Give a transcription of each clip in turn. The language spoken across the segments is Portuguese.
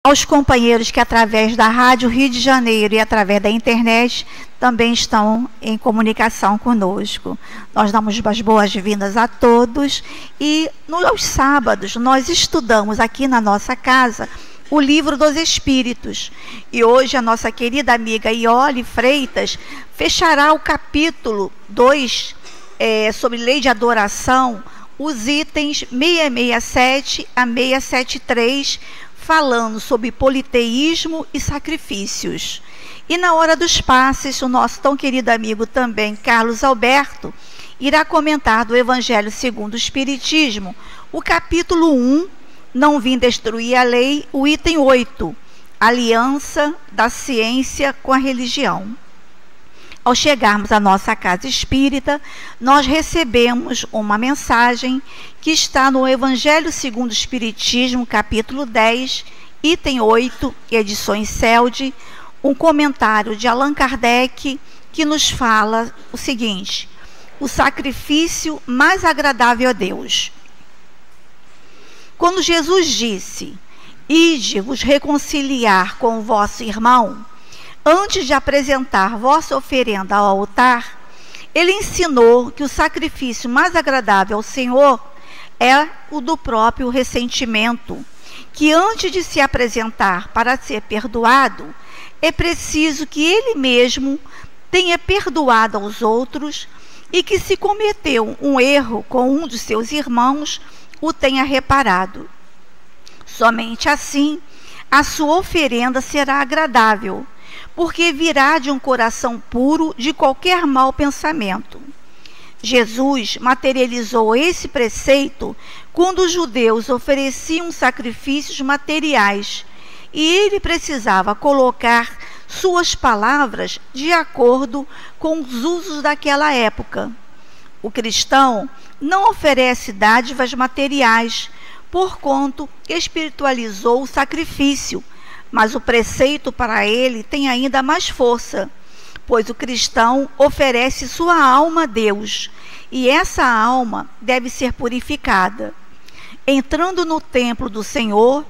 aos companheiros que através da Rádio Rio de Janeiro e através da internet também estão em comunicação conosco. Nós damos as boas-vindas a todos e aos sábados nós estudamos aqui na nossa casa o Livro dos Espíritos. E hoje a nossa querida amiga Iole Freitas fechará o capítulo 2 sobre lei de adoração, os itens 667 a 673, falando sobre politeísmo e sacrifícios. E na hora dos passes, o nosso tão querido amigo também, Carlos Alberto, irá comentar do Evangelho segundo o Espiritismo, o capítulo 1, Não Vim Destruir a Lei, o item 8, Aliança da Ciência com a Religião. Ao chegarmos à nossa casa espírita, nós recebemos uma mensagem que está no Evangelho segundo o Espiritismo, capítulo 10, item 8, edições CELD, um comentário de Allan Kardec que nos fala o seguinte: o sacrifício mais agradável a Deus. Quando Jesus disse, ide vos reconciliar com o vosso irmão, antes de apresentar vossa oferenda ao altar, ele ensinou que o sacrifício mais agradável ao Senhor é o do próprio ressentimento, que antes de se apresentar para ser perdoado, é preciso que ele mesmo tenha perdoado aos outros e que, se cometeu um erro com um de seus irmãos, o tenha reparado. Somente assim a sua oferenda será agradável, porque virá de um coração puro de qualquer mau pensamento. Jesus materializou esse preceito quando os judeus ofereciam sacrifícios materiais e ele precisava colocar suas palavras de acordo com os usos daquela época. O cristão não oferece dádivas materiais, porquanto espiritualizou o sacrifício, mas o preceito para ele tem ainda mais força, pois o cristão oferece sua alma a Deus, e essa alma deve ser purificada. Entrando no templo do Senhor,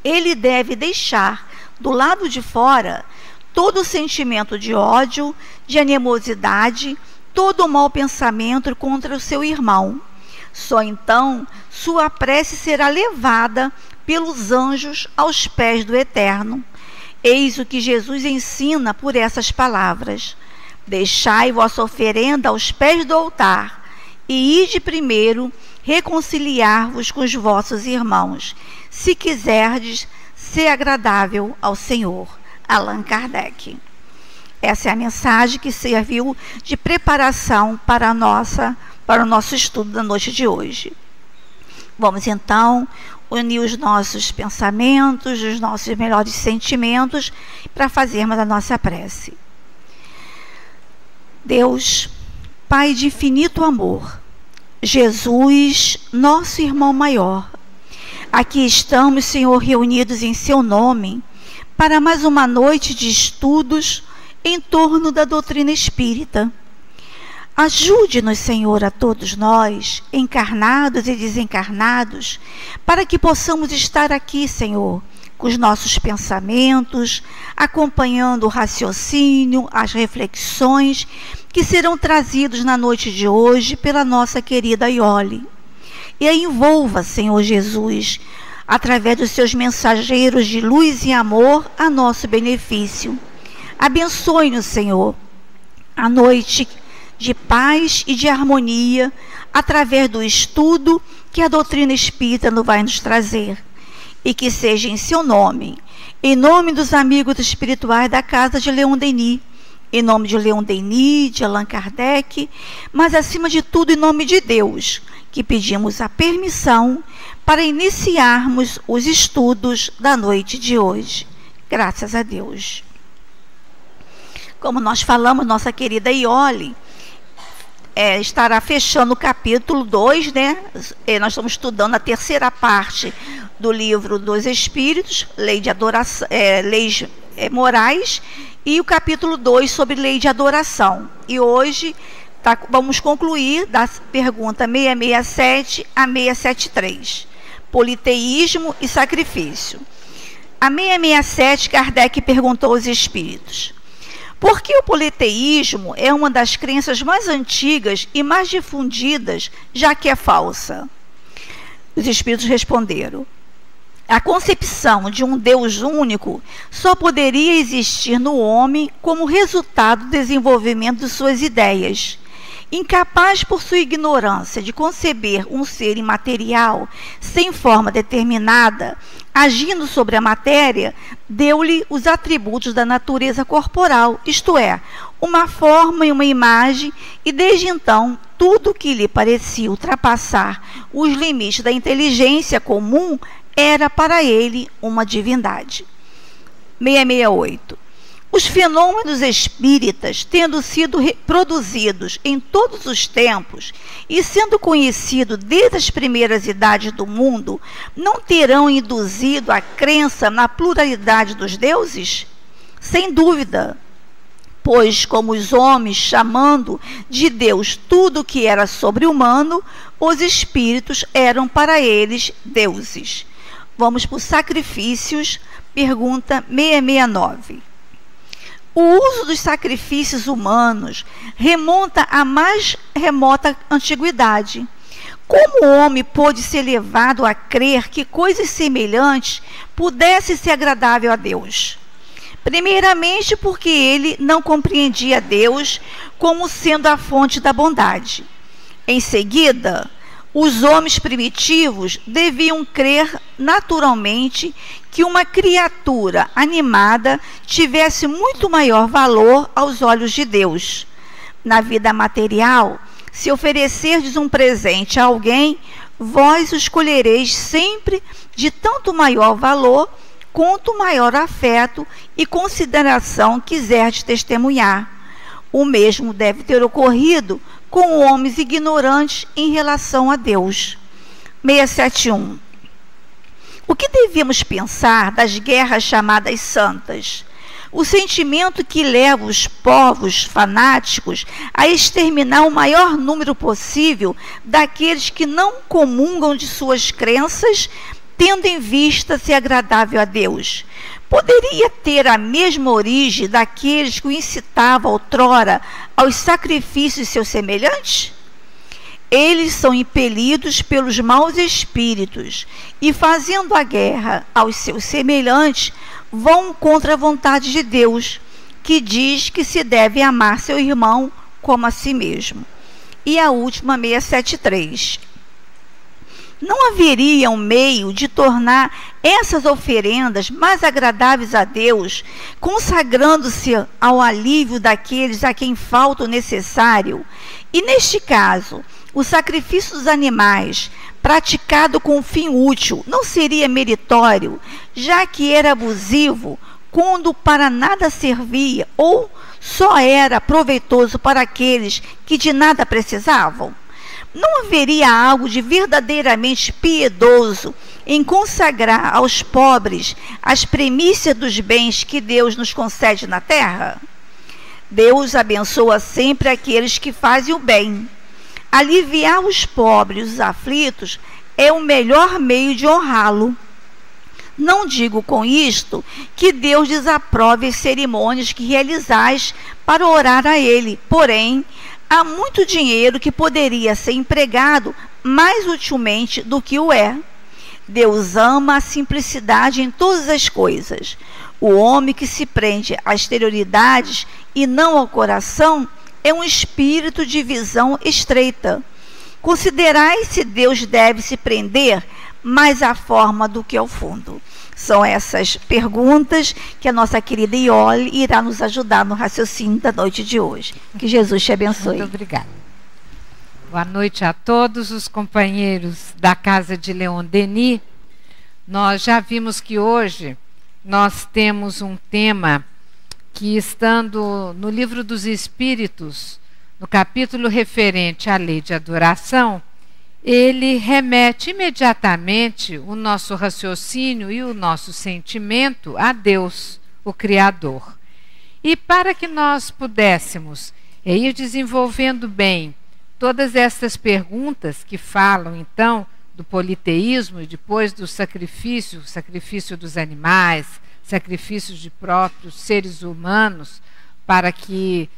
ele deve deixar do lado de fora todo o sentimento de ódio, de animosidade, todo o mau pensamento contra o seu irmão. Só então sua prece será levada pelos anjos aos pés do Eterno. Eis o que Jesus ensina por essas palavras: deixai vossa oferenda aos pés do altar, e ide primeiro reconciliar-vos com os vossos irmãos, se quiserdes ser agradável ao Senhor. Allan Kardec. Essa é a mensagem que serviu de preparação para o nosso estudo da noite de hoje. Vamos então unir os nossos pensamentos, os nossos melhores sentimentos para fazermos a nossa prece. Deus, Pai de infinito amor, Jesus, nosso irmão maior, aqui estamos, Senhor, reunidos em seu nome para mais uma noite de estudos em torno da doutrina espírita. Ajude-nos, Senhor, a todos nós, encarnados e desencarnados, para que possamos estar aqui, Senhor, com os nossos pensamentos, acompanhando o raciocínio, as reflexões que serão trazidos na noite de hoje pela nossa querida Iole. E a envolva, Senhor Jesus, através dos seus mensageiros de luz e amor, a nosso benefício. Abençoe-nos, Senhor, a noite de paz e de harmonia, através do estudo que a doutrina espírita vai nos trazer. E que seja em seu nome, em nome dos amigos espirituais da casa de Leon Denis, em nome de Leon Denis, de Allan Kardec, mas acima de tudo em nome de Deus, que pedimos a permissão para iniciarmos os estudos da noite de hoje. Graças a Deus. Como nós falamos, nossa querida Iole estará fechando o capítulo 2, né? Nós estamos estudando a terceira parte do Livro dos Espíritos, lei de adoração, leis morais, e o capítulo 2 sobre lei de adoração. E hoje vamos concluir da pergunta 667 a 673, politeísmo e sacrifício. A 667, Kardec perguntou aos espíritos: por que o politeísmo é uma das crenças mais antigas e mais difundidas, já que é falsa? Os espíritos responderam: a concepção de um Deus único só poderia existir no homem como resultado do desenvolvimento de suas ideias. Incapaz por sua ignorância de conceber um ser imaterial, sem forma determinada, agindo sobre a matéria, deu-lhe os atributos da natureza corporal, isto é, uma forma e uma imagem, e desde então, tudo que lhe parecia ultrapassar os limites da inteligência comum era para ele uma divindade. 668. Os fenômenos espíritas, tendo sido reproduzidos em todos os tempos e sendo conhecidos desde as primeiras idades do mundo, não terão induzido a crença na pluralidade dos deuses? Sem dúvida, pois, como os homens, chamando de Deus tudo que era sobre-humano, os espíritos eram para eles deuses. Vamos para os sacrifícios, pergunta 669. O uso dos sacrifícios humanos remonta à mais remota antiguidade. Como o homem pôde ser levado a crer que coisas semelhantes pudessem ser agradáveis a Deus? Primeiramente, porque ele não compreendia Deus como sendo a fonte da bondade. Em seguida, os homens primitivos deviam crer naturalmente que uma criatura animada tivesse muito maior valor aos olhos de Deus. Na vida material, se oferecerdes um presente a alguém, vós o escolhereis sempre de tanto maior valor quanto maior afeto e consideração quiserdes testemunhar. O mesmo deve ter ocorrido com homens ignorantes em relação a Deus. 671. O que devemos pensar das guerras chamadas santas? O sentimento que leva os povos fanáticos a exterminar o maior número possível daqueles que não comungam de suas crenças, tendo em vista ser agradável a Deus. Poderia ter a mesma origem daqueles que o incitavam outrora aos sacrifícios de seus semelhantes? Eles são impelidos pelos maus espíritos e, fazendo a guerra aos seus semelhantes, vão contra a vontade de Deus, que diz que se deve amar seu irmão como a si mesmo. E a última, 673. Não haveria um meio de tornar essas oferendas mais agradáveis a Deus, consagrando-se ao alívio daqueles a quem falta o necessário? E neste caso, o sacrifício dos animais, praticado com fim útil, não seria meritório, já que era abusivo quando para nada servia ou só era proveitoso para aqueles que de nada precisavam? Não haveria algo de verdadeiramente piedoso em consagrar aos pobres as primícias dos bens que Deus nos concede na terra? Deus abençoa sempre aqueles que fazem o bem. Aliviar os pobres e os aflitos é o melhor meio de honrá-lo. Não digo com isto que Deus desaprove as cerimônias que realizais para orar a Ele, porém, há muito dinheiro que poderia ser empregado mais utilmente do que o é. Deus ama a simplicidade em todas as coisas. O homem que se prende às exterioridades e não ao coração é um espírito de visão estreita. Considerai se Deus deve se prender mais à forma do que ao fundo. São essas perguntas que a nossa querida Iole irá nos ajudar no raciocínio da noite de hoje. Que Jesus te abençoe. Muito obrigada. Boa noite a todos os companheiros da Casa de Leon Denis. Nós já vimos que hoje nós temos um tema que, estando no Livro dos Espíritos, no capítulo referente à lei de adoração, ele remete imediatamente o nosso raciocínio e o nosso sentimento a Deus, o Criador. E para que nós pudéssemos ir desenvolvendo bem todas essas perguntas que falam, então, do politeísmo e depois do sacrifício, sacrifício dos animais, sacrifícios de próprios seres humanos, para que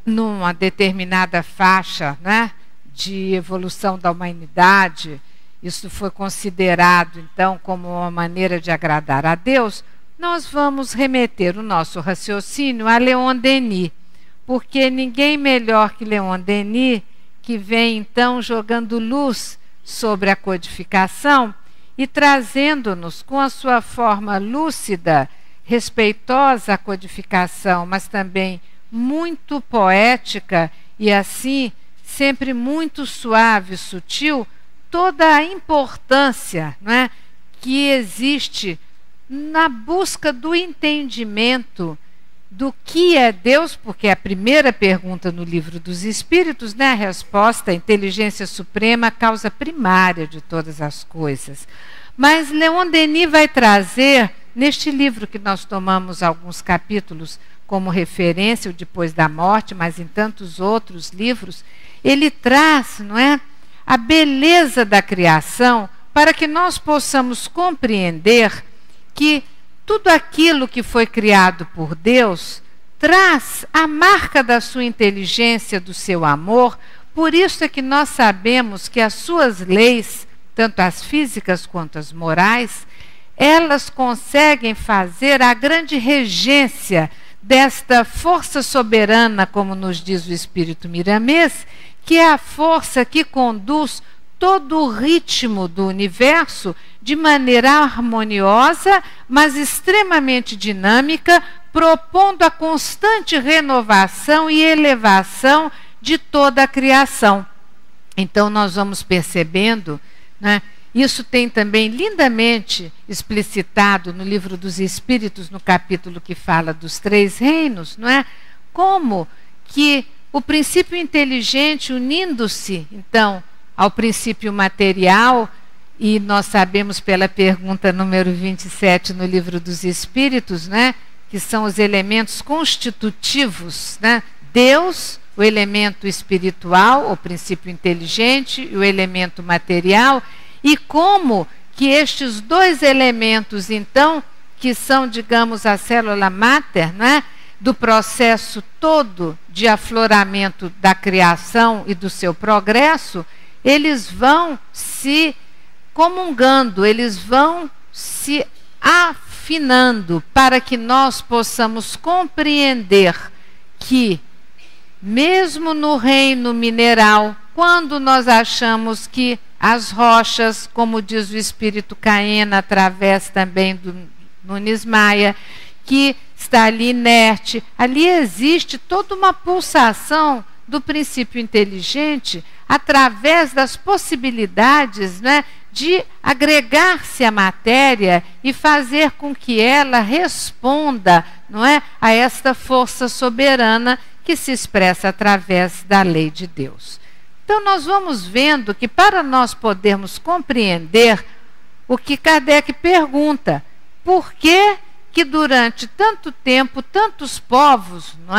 numa determinada faixa, né, de evolução da humanidade, isso foi considerado então como uma maneira de agradar a Deus, nós vamos remeter o nosso raciocínio a Leon Denis, porque ninguém melhor que Leon Denis, que vem então jogando luz sobre a codificação e trazendo-nos com a sua forma lúcida, respeitosa à codificação, mas também muito poética e assim sempre muito suave, sutil, toda a importância, não é, que existe na busca do entendimento do que é Deus, porque é a primeira pergunta no Livro dos Espíritos, né? A resposta, a inteligência suprema, a causa primária de todas as coisas. Mas Leon Denis vai trazer, neste livro que nós tomamos alguns capítulos como referência, o Depois da Morte, mas em tantos outros livros, ele traz, não é, a beleza da criação para que nós possamos compreender que tudo aquilo que foi criado por Deus traz a marca da sua inteligência, do seu amor. Por isso é que nós sabemos que as suas leis, tanto as físicas quanto as morais, elas conseguem fazer a grande regência desta força soberana, como nos diz o Espírito Miramês, que é a força que conduz todo o ritmo do universo de maneira harmoniosa, mas extremamente dinâmica, propondo a constante renovação e elevação de toda a criação. Então nós vamos percebendo, né, isso tem também lindamente explicitado no Livro dos Espíritos, no capítulo que fala dos 3 reinos, não é? Como que o princípio inteligente, unindo-se, então, ao princípio material, e nós sabemos pela pergunta número 27 no Livro dos Espíritos, né, que são os elementos constitutivos, né? Deus, o elemento espiritual, o princípio inteligente, e o elemento material, e como que estes 2 elementos, então, que são, digamos, a célula máter, né, do processo todo de afloramento da criação e do seu progresso, eles vão se comungando, eles vão se afinando para que nós possamos compreender que, mesmo no reino mineral, quando nós achamos que as rochas, como diz o Espírito Caena, através também do Nunes Maia, que está ali inerte, ali existe toda uma pulsação do princípio inteligente através das possibilidades, né, de agregar-se à matéria e fazer com que ela responda, não é, a esta força soberana que se expressa através da lei de Deus. Então nós vamos vendo que para nós podermos compreender o que Kardec pergunta, por que que durante tanto tempo tantos povos, não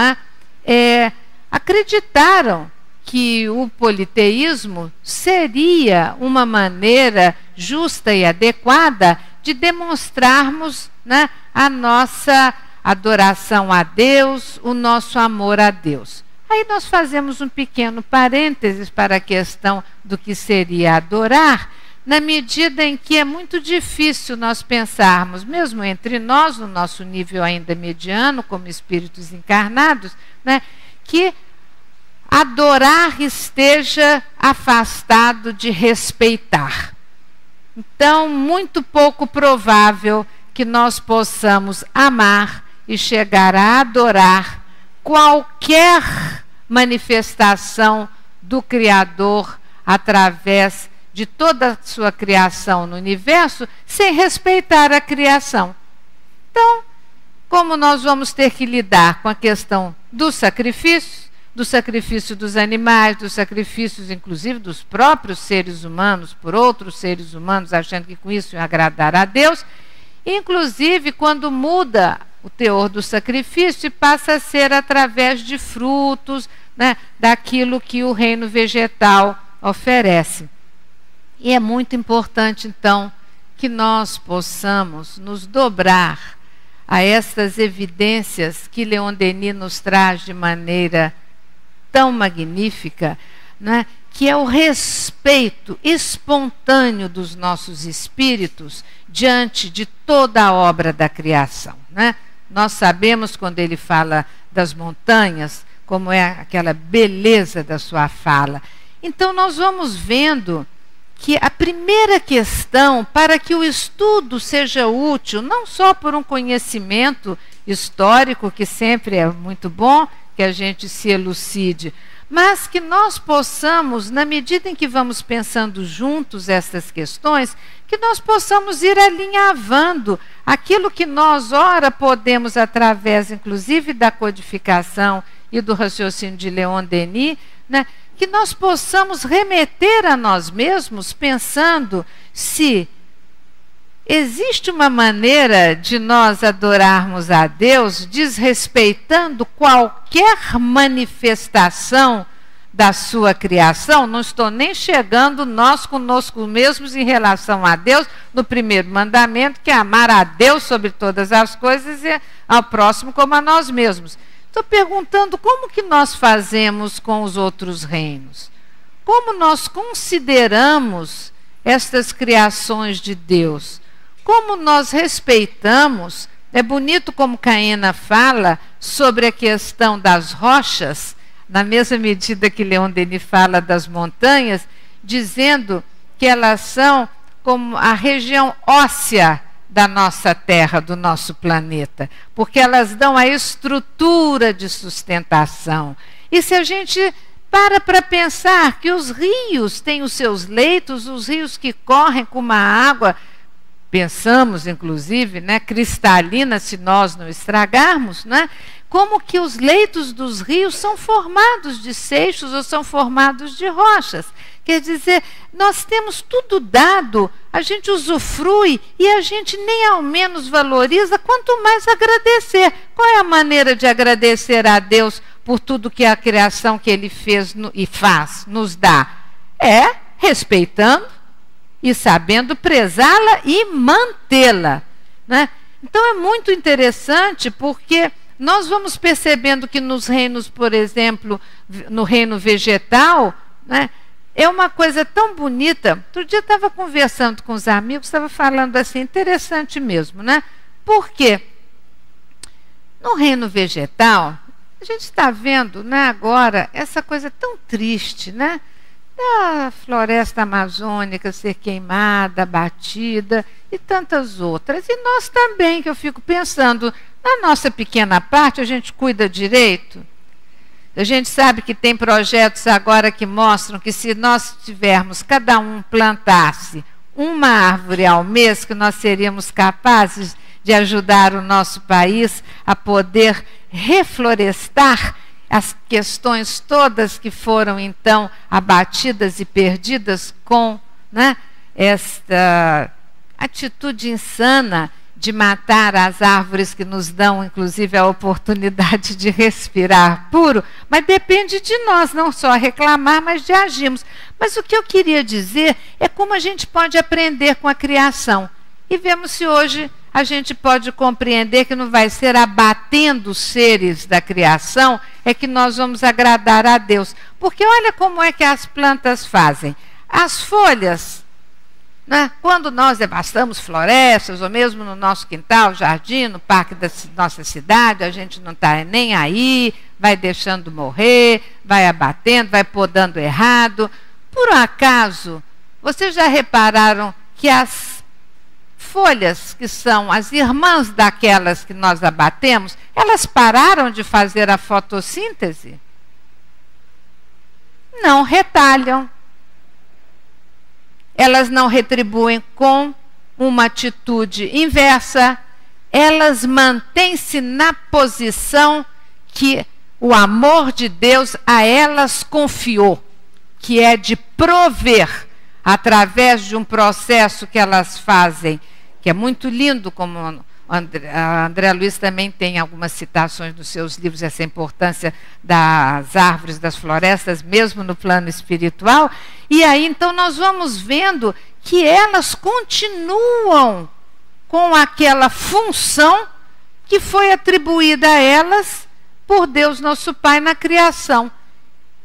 é, acreditaram que o politeísmo seria uma maneira justa e adequada de demonstrarmos, né, a nossa adoração a Deus, o nosso amor a Deus. Aí nós fazemos um pequeno parênteses para a questão do que seria adorar, na medida em que é muito difícil nós pensarmos, mesmo entre nós, no nosso nível ainda mediano, como espíritos encarnados, né, que adorar esteja afastado de respeitar. Então, muito pouco provável que nós possamos amar e chegar a adorar qualquer manifestação do Criador através de toda a sua criação no universo, sem respeitar a criação. Então, como nós vamos ter que lidar com a questão dos sacrifícios, do sacrifício dos animais, dos sacrifícios, inclusive, dos próprios seres humanos, por outros seres humanos, achando que com isso ia agradar a Deus, inclusive quando muda o teor do sacrifício e passa a ser através de frutos, né, daquilo que o reino vegetal oferece. E é muito importante, então, que nós possamos nos dobrar a estas evidências que Leon Denis nos traz de maneira tão magnífica, né? Que é o respeito espontâneo dos nossos espíritos diante de toda a obra da criação, né? Nós sabemos, quando ele fala das montanhas, como é aquela beleza da sua fala. Então nós vamos vendo que a primeira questão para que o estudo seja útil, não só por um conhecimento histórico, que sempre é muito bom que a gente se elucide, mas que nós possamos, na medida em que vamos pensando juntos essas questões, que nós possamos ir alinhavando aquilo que nós, ora, podemos, através, inclusive, da codificação e do raciocínio de Leon Denis, né, que nós possamos remeter a nós mesmos, pensando se existe uma maneira de nós adorarmos a Deus desrespeitando qualquer manifestação da sua criação. Não estou nem chegando nós conosco mesmos em relação a Deus, no primeiro mandamento, que é amar a Deus sobre todas as coisas e ao próximo como a nós mesmos. Estou perguntando como que nós fazemos com os outros reinos. Como nós consideramos estas criações de Deus. Como nós respeitamos. É bonito como Caena fala sobre a questão das rochas, na mesma medida que Leon Denis fala das montanhas, dizendo que elas são como a região óssea da nossa Terra, do nosso planeta, porque elas dão a estrutura de sustentação. E se a gente para pensar que os rios têm os seus leitos, os rios que correm com uma água, pensamos inclusive, né, cristalina, se nós não estragarmos, né, como que os leitos dos rios são formados de seixos ou são formados de rochas. Quer dizer, nós temos tudo dado, a gente usufrui e a gente nem ao menos valoriza, quanto mais agradecer. Qual é a maneira de agradecer a Deus por tudo que a criação que Ele fez e faz, nos dá? É respeitando e sabendo prezá-la e mantê-la, né? Então é muito interessante, porque nós vamos percebendo que nos reinos, por exemplo, no reino vegetal, né, é uma coisa tão bonita. Outro dia eu estava conversando com os amigos, estava falando assim, interessante mesmo, né? Por quê? No reino vegetal, a gente está vendo, né, agora essa coisa tão triste, né? Da floresta amazônica ser queimada, abatida e tantas outras. E nós também, que eu fico pensando, na nossa pequena parte, a gente cuida direito? A gente sabe que tem projetos agora que mostram que se nós tivermos, cada um plantasse uma árvore ao mês, que nós seríamos capazes de ajudar o nosso país a poder reflorestar as questões todas que foram então abatidas e perdidas com, né, esta atitude insana de matar as árvores que nos dão, inclusive, a oportunidade de respirar puro. Mas depende de nós, não só reclamar, mas de agirmos. Mas o que eu queria dizer é como a gente pode aprender com a criação. E vemos se hoje a gente pode compreender que não vai ser abatendo os seres da criação é que nós vamos agradar a Deus. Porque olha como é que as plantas fazem. As folhas, né, quando nós devastamos florestas, ou mesmo no nosso quintal, jardim, no parque da nossa cidade, a gente não está nem aí, vai deixando morrer, vai abatendo, vai podando errado. Por acaso, vocês já repararam que as folhas, que são as irmãs daquelas que nós abatemos, elas pararam de fazer a fotossíntese? Não retalham. Elas não retribuem com uma atitude inversa. Elas mantêm-se na posição que o amor de Deus a elas confiou, que é de prover, através de um processo que elas fazem, que é muito lindo, como A André Luiz também tem algumas citações nos seus livros, essa importância das árvores, das florestas, mesmo no plano espiritual. E aí, então, nós vamos vendo que elas continuam com aquela função que foi atribuída a elas por Deus nosso Pai na criação.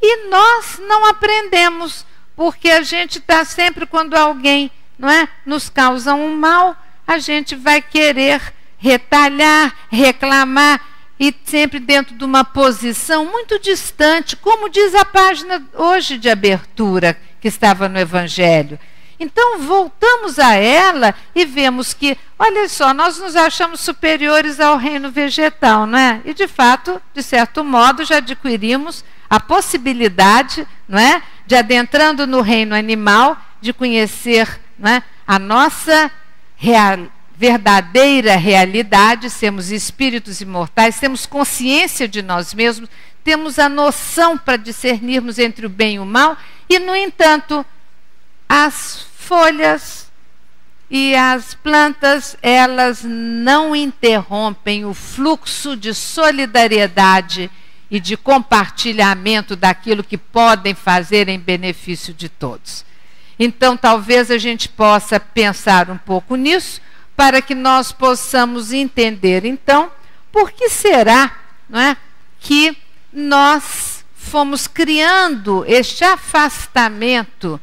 E nós não aprendemos, porque a gente está sempre, quando alguém, não é, nos causa um mal, a gente vai querer retalhar, reclamar, e sempre dentro de uma posição muito distante, como diz a página hoje de abertura que estava no Evangelho. Então voltamos a ela e vemos que, olha só, nós nos achamos superiores ao reino vegetal, não é? E de fato, de certo modo, já adquirimos a possibilidade, não é, de, adentrando no reino animal, de conhecer, não é, a nossa verdadeira realidade, sermos espíritos imortais, temos consciência de nós mesmos, temos a noção para discernirmos entre o bem e o mal, e, no entanto, as folhas e as plantas, elas não interrompem o fluxo de solidariedade e de compartilhamento daquilo que podem fazer em benefício de todos. Então, talvez a gente possa pensar um pouco nisso, para que nós possamos entender, então, por que será, não é, que nós fomos criando este afastamento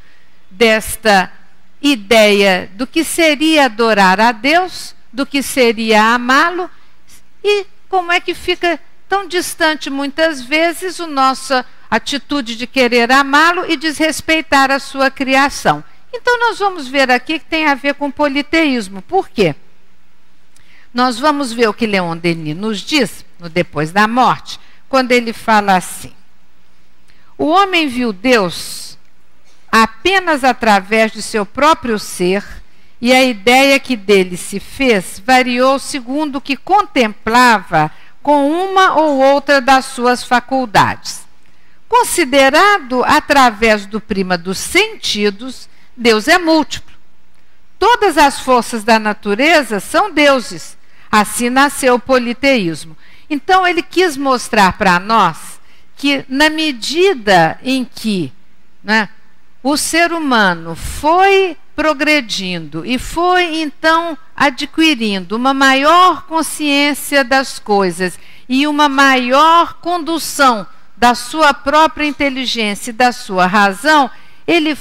desta ideia do que seria adorar a Deus, do que seria amá-lo, e como é que fica tão distante muitas vezes a nossa atitude de querer amá-lo e desrespeitar a sua criação. Então nós vamos ver aqui que tem a ver com politeísmo. Por quê? Nós vamos ver o que Leon Denis nos diz no Depois da Morte, quando ele fala assim: o homem viu Deus apenas através de seu próprio ser, e a ideia que dele se fez variou segundo o que contemplava com uma ou outra das suas faculdades. Considerado através do prisma dos sentidos, Deus é múltiplo. Todas as forças da natureza são deuses. Assim nasceu o politeísmo. Então ele quis mostrar para nós que, na medida em que, né, o ser humano foi progredindo e foi então adquirindo uma maior consciência das coisas e uma maior condução da sua própria inteligência e da sua razão, ele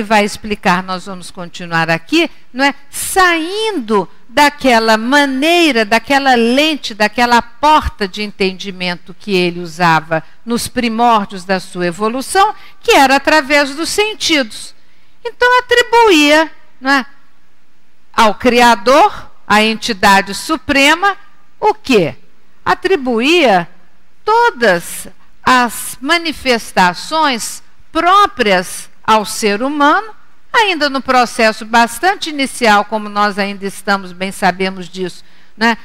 vai explicar, nós vamos continuar aqui, não é, saindo daquela maneira, daquela lente, daquela porta de entendimento que ele usava nos primórdios da sua evolução, que era através dos sentidos. Então atribuía, não é, ao Criador, à entidade suprema, o quê? Atribuía todas as manifestações próprias ao ser humano, ainda no processo bastante inicial, como nós ainda estamos, bem sabemos disso, né,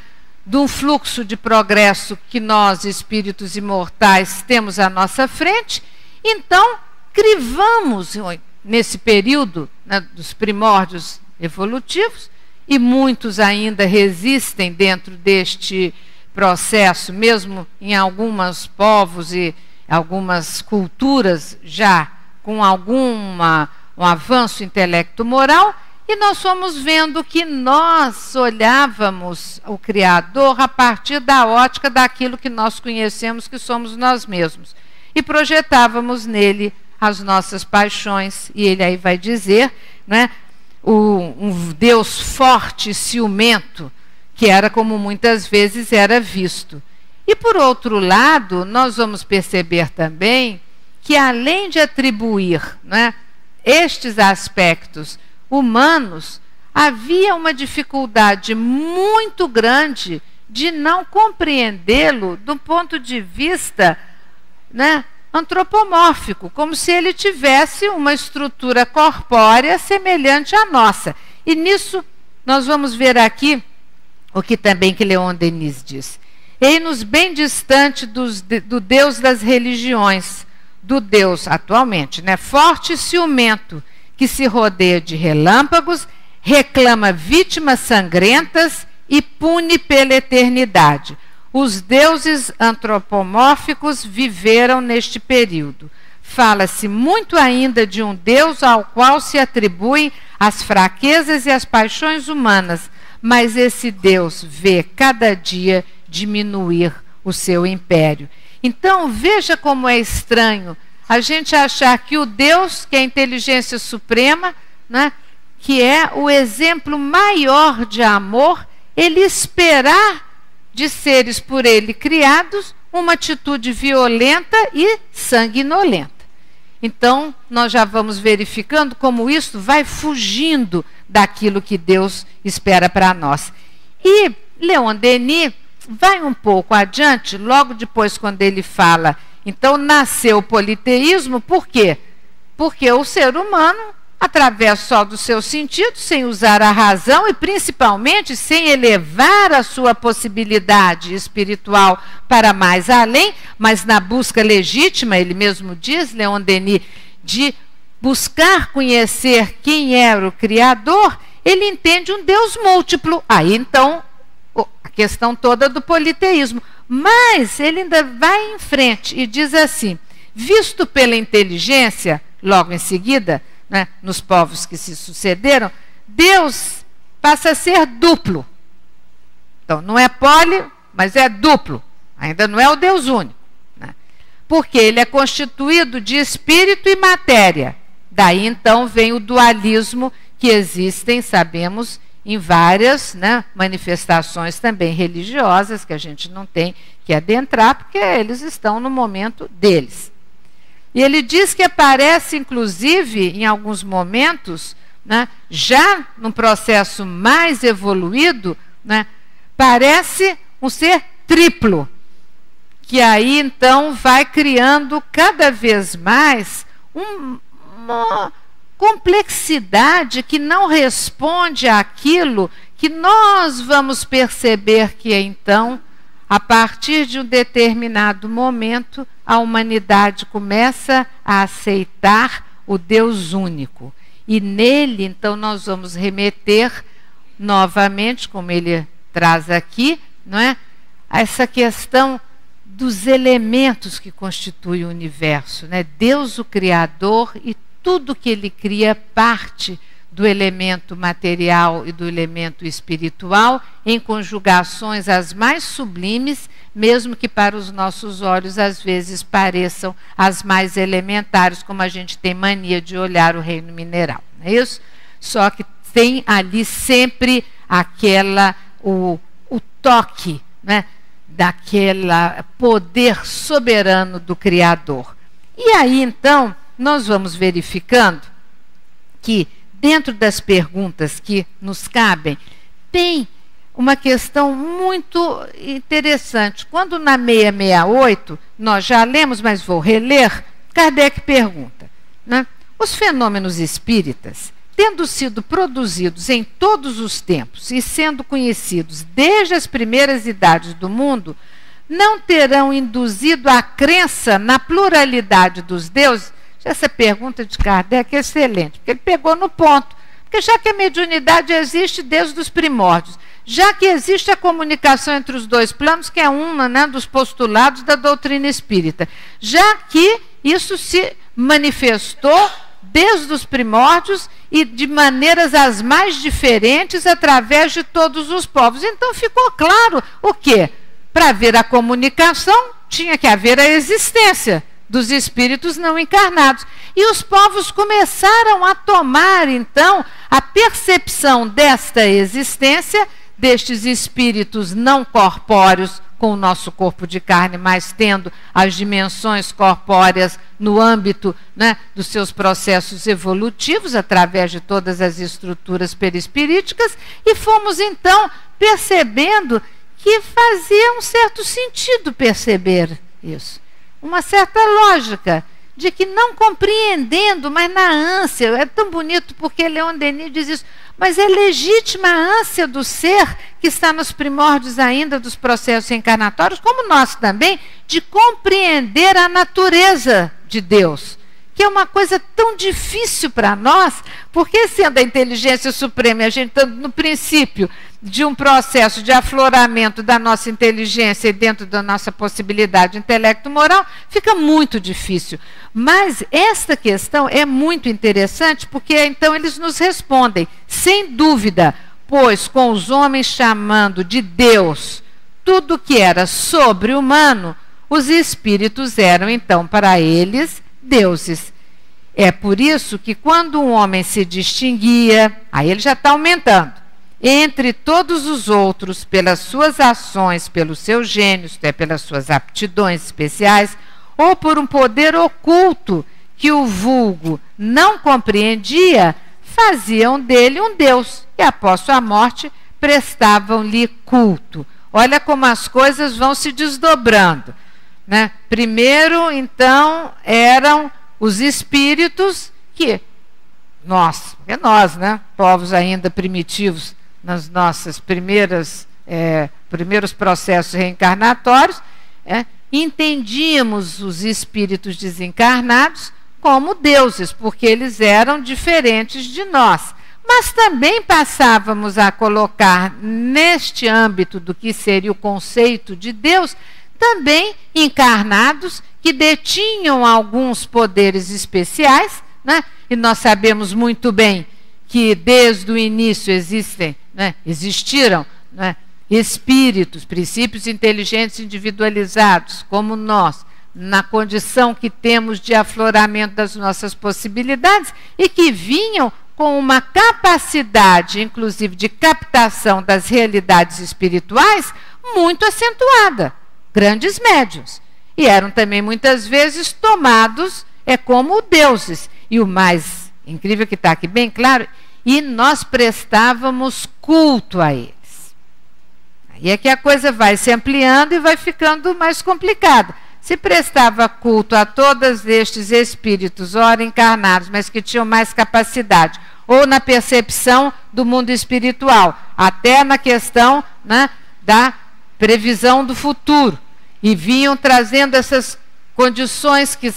de um fluxo de progresso que nós, espíritos imortais, temos à nossa frente. Então, crivamos nesse período, né, dos primórdios evolutivos, e muitos ainda resistem dentro deste processo, mesmo em alguns povos e algumas culturas já com um avanço intelecto-moral, e nós fomos vendo que nós olhávamos o Criador a partir da ótica daquilo que nós conhecemos, que somos nós mesmos, e projetávamos nele as nossas paixões, e ele aí vai dizer, né, um Deus forte e ciumento, que era como muitas vezes era visto. E por outro lado, nós vamos perceber também que, além de atribuir, né, estes aspectos humanos, havia uma dificuldade muito grande de não compreendê-lo do ponto de vista, né, antropomórfico, como se ele tivesse uma estrutura corpórea semelhante à nossa. E nisso nós vamos ver aqui o que também que Leon Denis diz: eis-nos bem distante do Deus das religiões, do Deus atualmente, né, forte e ciumento, que se rodeia de relâmpagos, reclama vítimas sangrentas e pune pela eternidade. Os deuses antropomórficos viveram neste período. Fala-se muito ainda de um Deus ao qual se atribuem as fraquezas e as paixões humanas, mas esse Deus vê cada dia diminuir o seu império. Então, veja como é estranho a gente achar que o Deus, que é a inteligência suprema, né, que é o exemplo maior de amor, ele esperar de seres por ele criados uma atitude violenta e sanguinolenta. Então, nós já vamos verificando como isso vai fugindo daquilo que Deus espera para nós. E Leon Denis vai um pouco adiante, logo depois, quando ele fala, então nasceu o politeísmo, por quê? Porque o ser humano, através só dos seus sentidos, sem usar a razão e principalmente sem elevar a sua possibilidade espiritual para mais além, mas na busca legítima, ele mesmo diz, Leon Denis, de buscar conhecer quem era o Criador, ele entende um Deus múltiplo. Aí então a questão toda do politeísmo. Mas ele ainda vai em frente e diz assim, visto pela inteligência, logo em seguida, né, nos povos que se sucederam, Deus passa a ser duplo. Então, não é poli, mas é duplo. Ainda não é o Deus único. Né? Porque ele é constituído de espírito e matéria. Daí, então, vem o dualismo que existem, sabemos, em várias, né, manifestações também religiosas, que a gente não tem que adentrar, porque eles estão no momento deles. E ele diz que aparece, inclusive, em alguns momentos, né, já num processo mais evoluído, né, parece um ser triplo, que aí, então, vai criando cada vez mais uma complexidade que não responde àquilo que nós vamos perceber que, então, a partir de um determinado momento, a humanidade começa a aceitar o Deus único. E nele, então, nós vamos remeter novamente, como ele traz aqui, não é? A essa questão dos elementos que constituem o universo, né? Deus, o Criador, e tudo que ele cria parte do elemento material e do elemento espiritual, em conjugações as mais sublimes, mesmo que para os nossos olhos às vezes pareçam as mais elementares, como a gente tem mania de olhar o reino mineral, não é isso? Só que tem ali sempre o toque, né, daquele poder soberano do Criador. E aí, então, nós vamos verificando que, dentro das perguntas que nos cabem, tem uma questão muito interessante. Quando na 668, nós já lemos, mas vou reler, Kardec pergunta, né, os fenômenos espíritas, tendo sido produzidos em todos os tempos e sendo conhecidos desde as primeiras idades do mundo, não terão induzido a crença na pluralidade dos deuses? Essa pergunta de Kardec é excelente, porque ele pegou no ponto. Porque já que a mediunidade existe desde os primórdios, já que existe a comunicação entre os dois planos, que é uma, né, dos postulados da doutrina espírita, já que isso se manifestou desde os primórdios e de maneiras as mais diferentes através de todos os povos. Então ficou claro o quê? Para haver a comunicação, tinha que haver a existência dos espíritos não encarnados. E os povos começaram a tomar, então, a percepção desta existência, destes espíritos não corpóreos, com o nosso corpo de carne, mas tendo as dimensões corpóreas no âmbito, né, dos seus processos evolutivos, através de todas as estruturas perispiríticas, e fomos, então, percebendo que fazia um certo sentido perceber isso. Uma certa lógica de que, não compreendendo, mas na ânsia, é tão bonito porque Leon Denis diz isso, mas é legítima a ânsia do ser que está nos primórdios ainda dos processos encarnatórios, como nós também, de compreender a natureza de Deus, que é uma coisa tão difícil para nós, porque sendo a inteligência suprema, e a gente estando no princípio de um processo de afloramento da nossa inteligência e dentro da nossa possibilidade intelecto-moral, fica muito difícil. Mas esta questão é muito interessante, porque então eles nos respondem, sem dúvida, pois com os homens chamando de Deus tudo que era sobre-humano, os espíritos eram então para eles deuses. É por isso que quando um homem se distinguia, aí ele já está aumentando, entre todos os outros, pelas suas ações, pelos seus gênios, pelas suas aptidões especiais, ou por um poder oculto que o vulgo não compreendia, faziam dele um deus e, após sua morte, prestavam-lhe culto. Olha como as coisas vão se desdobrando, né? Primeiro, então, eram os espíritos que nós, né, povos ainda primitivos, nas nossas primeiros processos reencarnatórios, entendíamos os espíritos desencarnados como deuses, porque eles eram diferentes de nós. Mas também passávamos a colocar neste âmbito do que seria o conceito de Deus, também encarnados que detinham alguns poderes especiais, né? E nós sabemos muito bem que desde o início existiram, né, espíritos, princípios inteligentes individualizados, como nós, na condição que temos de afloramento das nossas possibilidades e que vinham com uma capacidade, inclusive, de captação das realidades espirituais muito acentuada, grandes médiuns. E eram também muitas vezes tomados como deuses. E o mais incrível que está aqui bem claro, e nós prestávamos culto a eles. Aí é que a coisa vai se ampliando e vai ficando mais complicada. Se prestava culto a todos estes espíritos, ora encarnados, mas que tinham mais capacidade, ou na percepção do mundo espiritual, até na questão, né, da previsão do futuro, e vinham trazendo essas condições que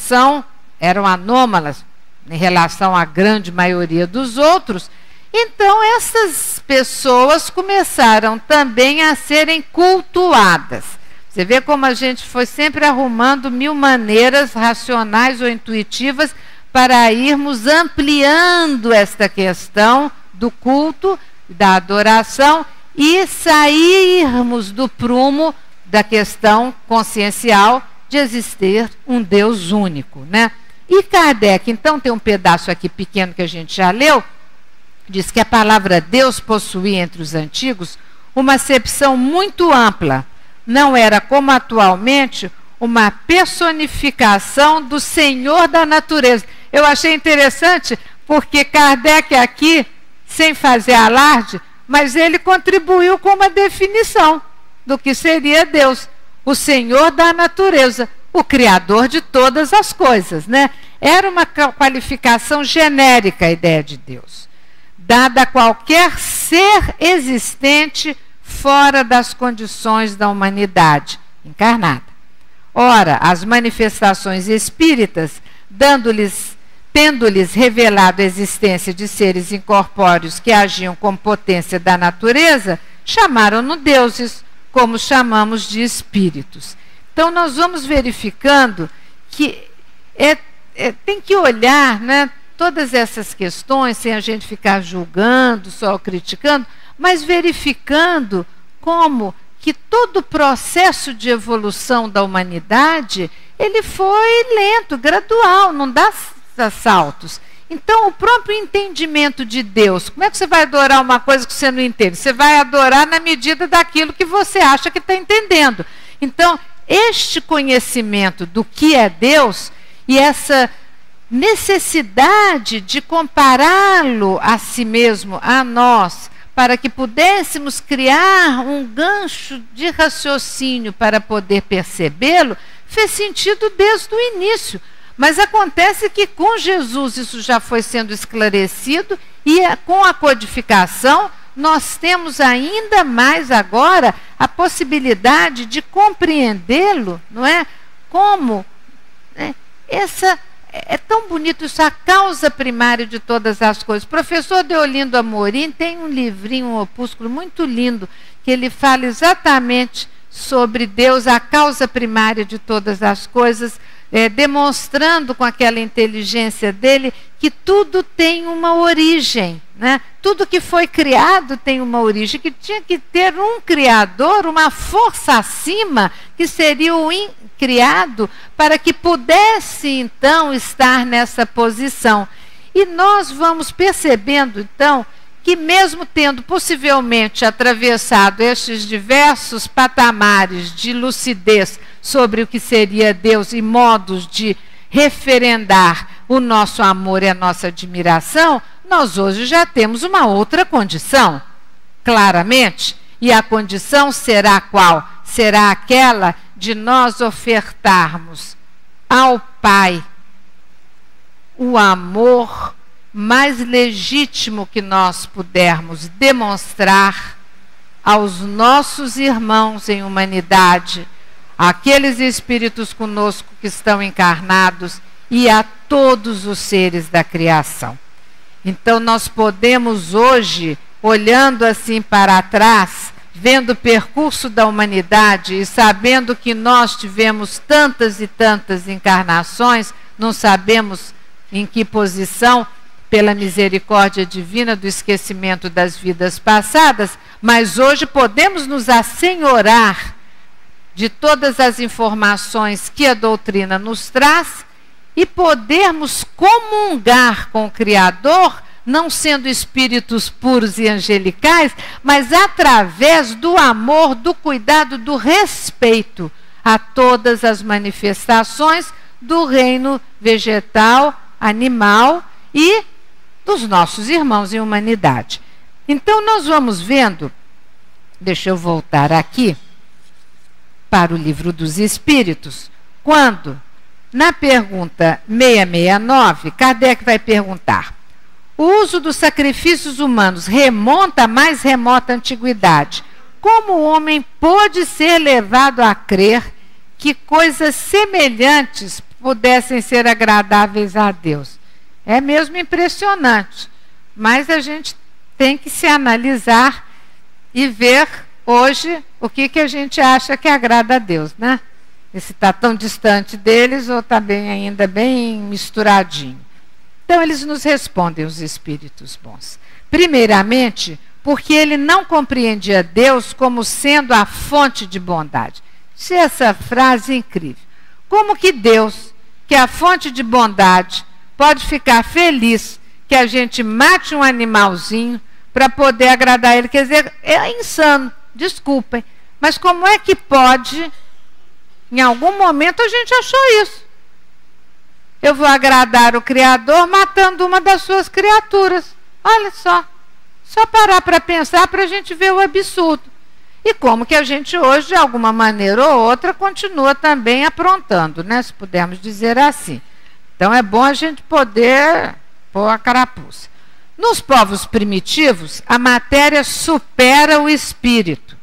eram anômalas em relação à grande maioria dos outros. Então essas pessoas começaram também a serem cultuadas. Você vê como a gente foi sempre arrumando mil maneiras racionais ou intuitivas para irmos ampliando esta questão do culto, da adoração e sairmos do prumo da questão consciencial de existir um Deus único, né? E Kardec, então, tem um pedaço aqui pequeno que a gente já leu, diz que a palavra Deus possuía entre os antigos uma acepção muito ampla. Não era, como atualmente, uma personificação do Senhor da natureza. Eu achei interessante, porque Kardec aqui, sem fazer alarde, mas ele contribuiu com uma definição do que seria Deus, o Senhor da natureza, o Criador de todas as coisas, né? Era uma qualificação genérica a ideia de Deus, dada a qualquer ser existente fora das condições da humanidade encarnada. Ora, as manifestações espíritas, tendo-lhes revelado a existência de seres incorpóreos que agiam como potência da natureza, chamaram-no deuses, como chamamos de espíritos. Então, nós vamos verificando que tem que olhar, né, todas essas questões, sem a gente ficar julgando, só criticando, mas verificando como que todo o processo de evolução da humanidade, ele foi lento, gradual, não dá saltos. Então, o próprio entendimento de Deus, como é que você vai adorar uma coisa que você não entende? Você vai adorar na medida daquilo que você acha que está entendendo. Então, este conhecimento do que é Deus e essa necessidade de compará-lo a si mesmo, a nós, para que pudéssemos criar um gancho de raciocínio para poder percebê-lo, fez sentido desde o início. Mas acontece que com Jesus isso já foi sendo esclarecido e com a codificação nós temos ainda mais agora a possibilidade de compreendê-lo, não é? Como, né, é tão bonito isso, a causa primária de todas as coisas. O professor Deolindo Amorim tem um livrinho, um opúsculo muito lindo, que ele fala exatamente sobre Deus, a causa primária de todas as coisas, demonstrando com aquela inteligência dele que tudo tem uma origem, né? Tudo que foi criado tem uma origem, que tinha que ter um criador, uma força acima, que seria o criado, para que pudesse então estar nessa posição. E nós vamos percebendo então que mesmo tendo possivelmente atravessado estes diversos patamares de lucidez sobre o que seria Deus e modos de referendar o nosso amor e a nossa admiração, nós hoje já temos uma outra condição, claramente, e a condição será qual? Será aquela de nós ofertarmos ao Pai o amor mais legítimo que nós pudermos demonstrar aos nossos irmãos em humanidade, àqueles espíritos conosco que estão encarnados e a todos os seres da criação. Então nós podemos hoje, olhando assim para trás, vendo o percurso da humanidade e sabendo que nós tivemos tantas e tantas encarnações, não sabemos em que posição, pela misericórdia divina do esquecimento das vidas passadas, mas hoje podemos nos assenhorar de todas as informações que a doutrina nos traz e podermos comungar com o Criador, não sendo espíritos puros e angelicais, mas através do amor, do cuidado, do respeito a todas as manifestações do reino vegetal, animal e dos nossos irmãos em humanidade. Então nós vamos vendo, deixa eu voltar aqui para o Livro dos Espíritos, quando na pergunta 669, Kardec vai perguntar: o uso dos sacrifícios humanos remonta à mais remota antiguidade. Como o homem pôde ser levado a crer que coisas semelhantes pudessem ser agradáveis a Deus? É mesmo impressionante, mas a gente tem que se analisar e ver hoje o que a gente acha que agrada a Deus, né? Se está tão distante deles ou está ainda bem misturadinho. Então eles nos respondem, os espíritos bons. Primeiramente, porque ele não compreendia Deus como sendo a fonte de bondade. Essa frase é incrível. Como que Deus, que é a fonte de bondade, pode ficar feliz que a gente mate um animalzinho para poder agradar ele? Quer dizer, é insano, desculpem. Mas como é que pode, em algum momento a gente achou isso? Eu vou agradar o Criador matando uma das suas criaturas. Olha só. Só parar para pensar para a gente ver o absurdo. E como que a gente hoje, de alguma maneira ou outra, continua também aprontando, né? Se pudermos dizer assim. Então é bom a gente poder pôr a carapuça. Nos povos primitivos, a matéria supera o espírito.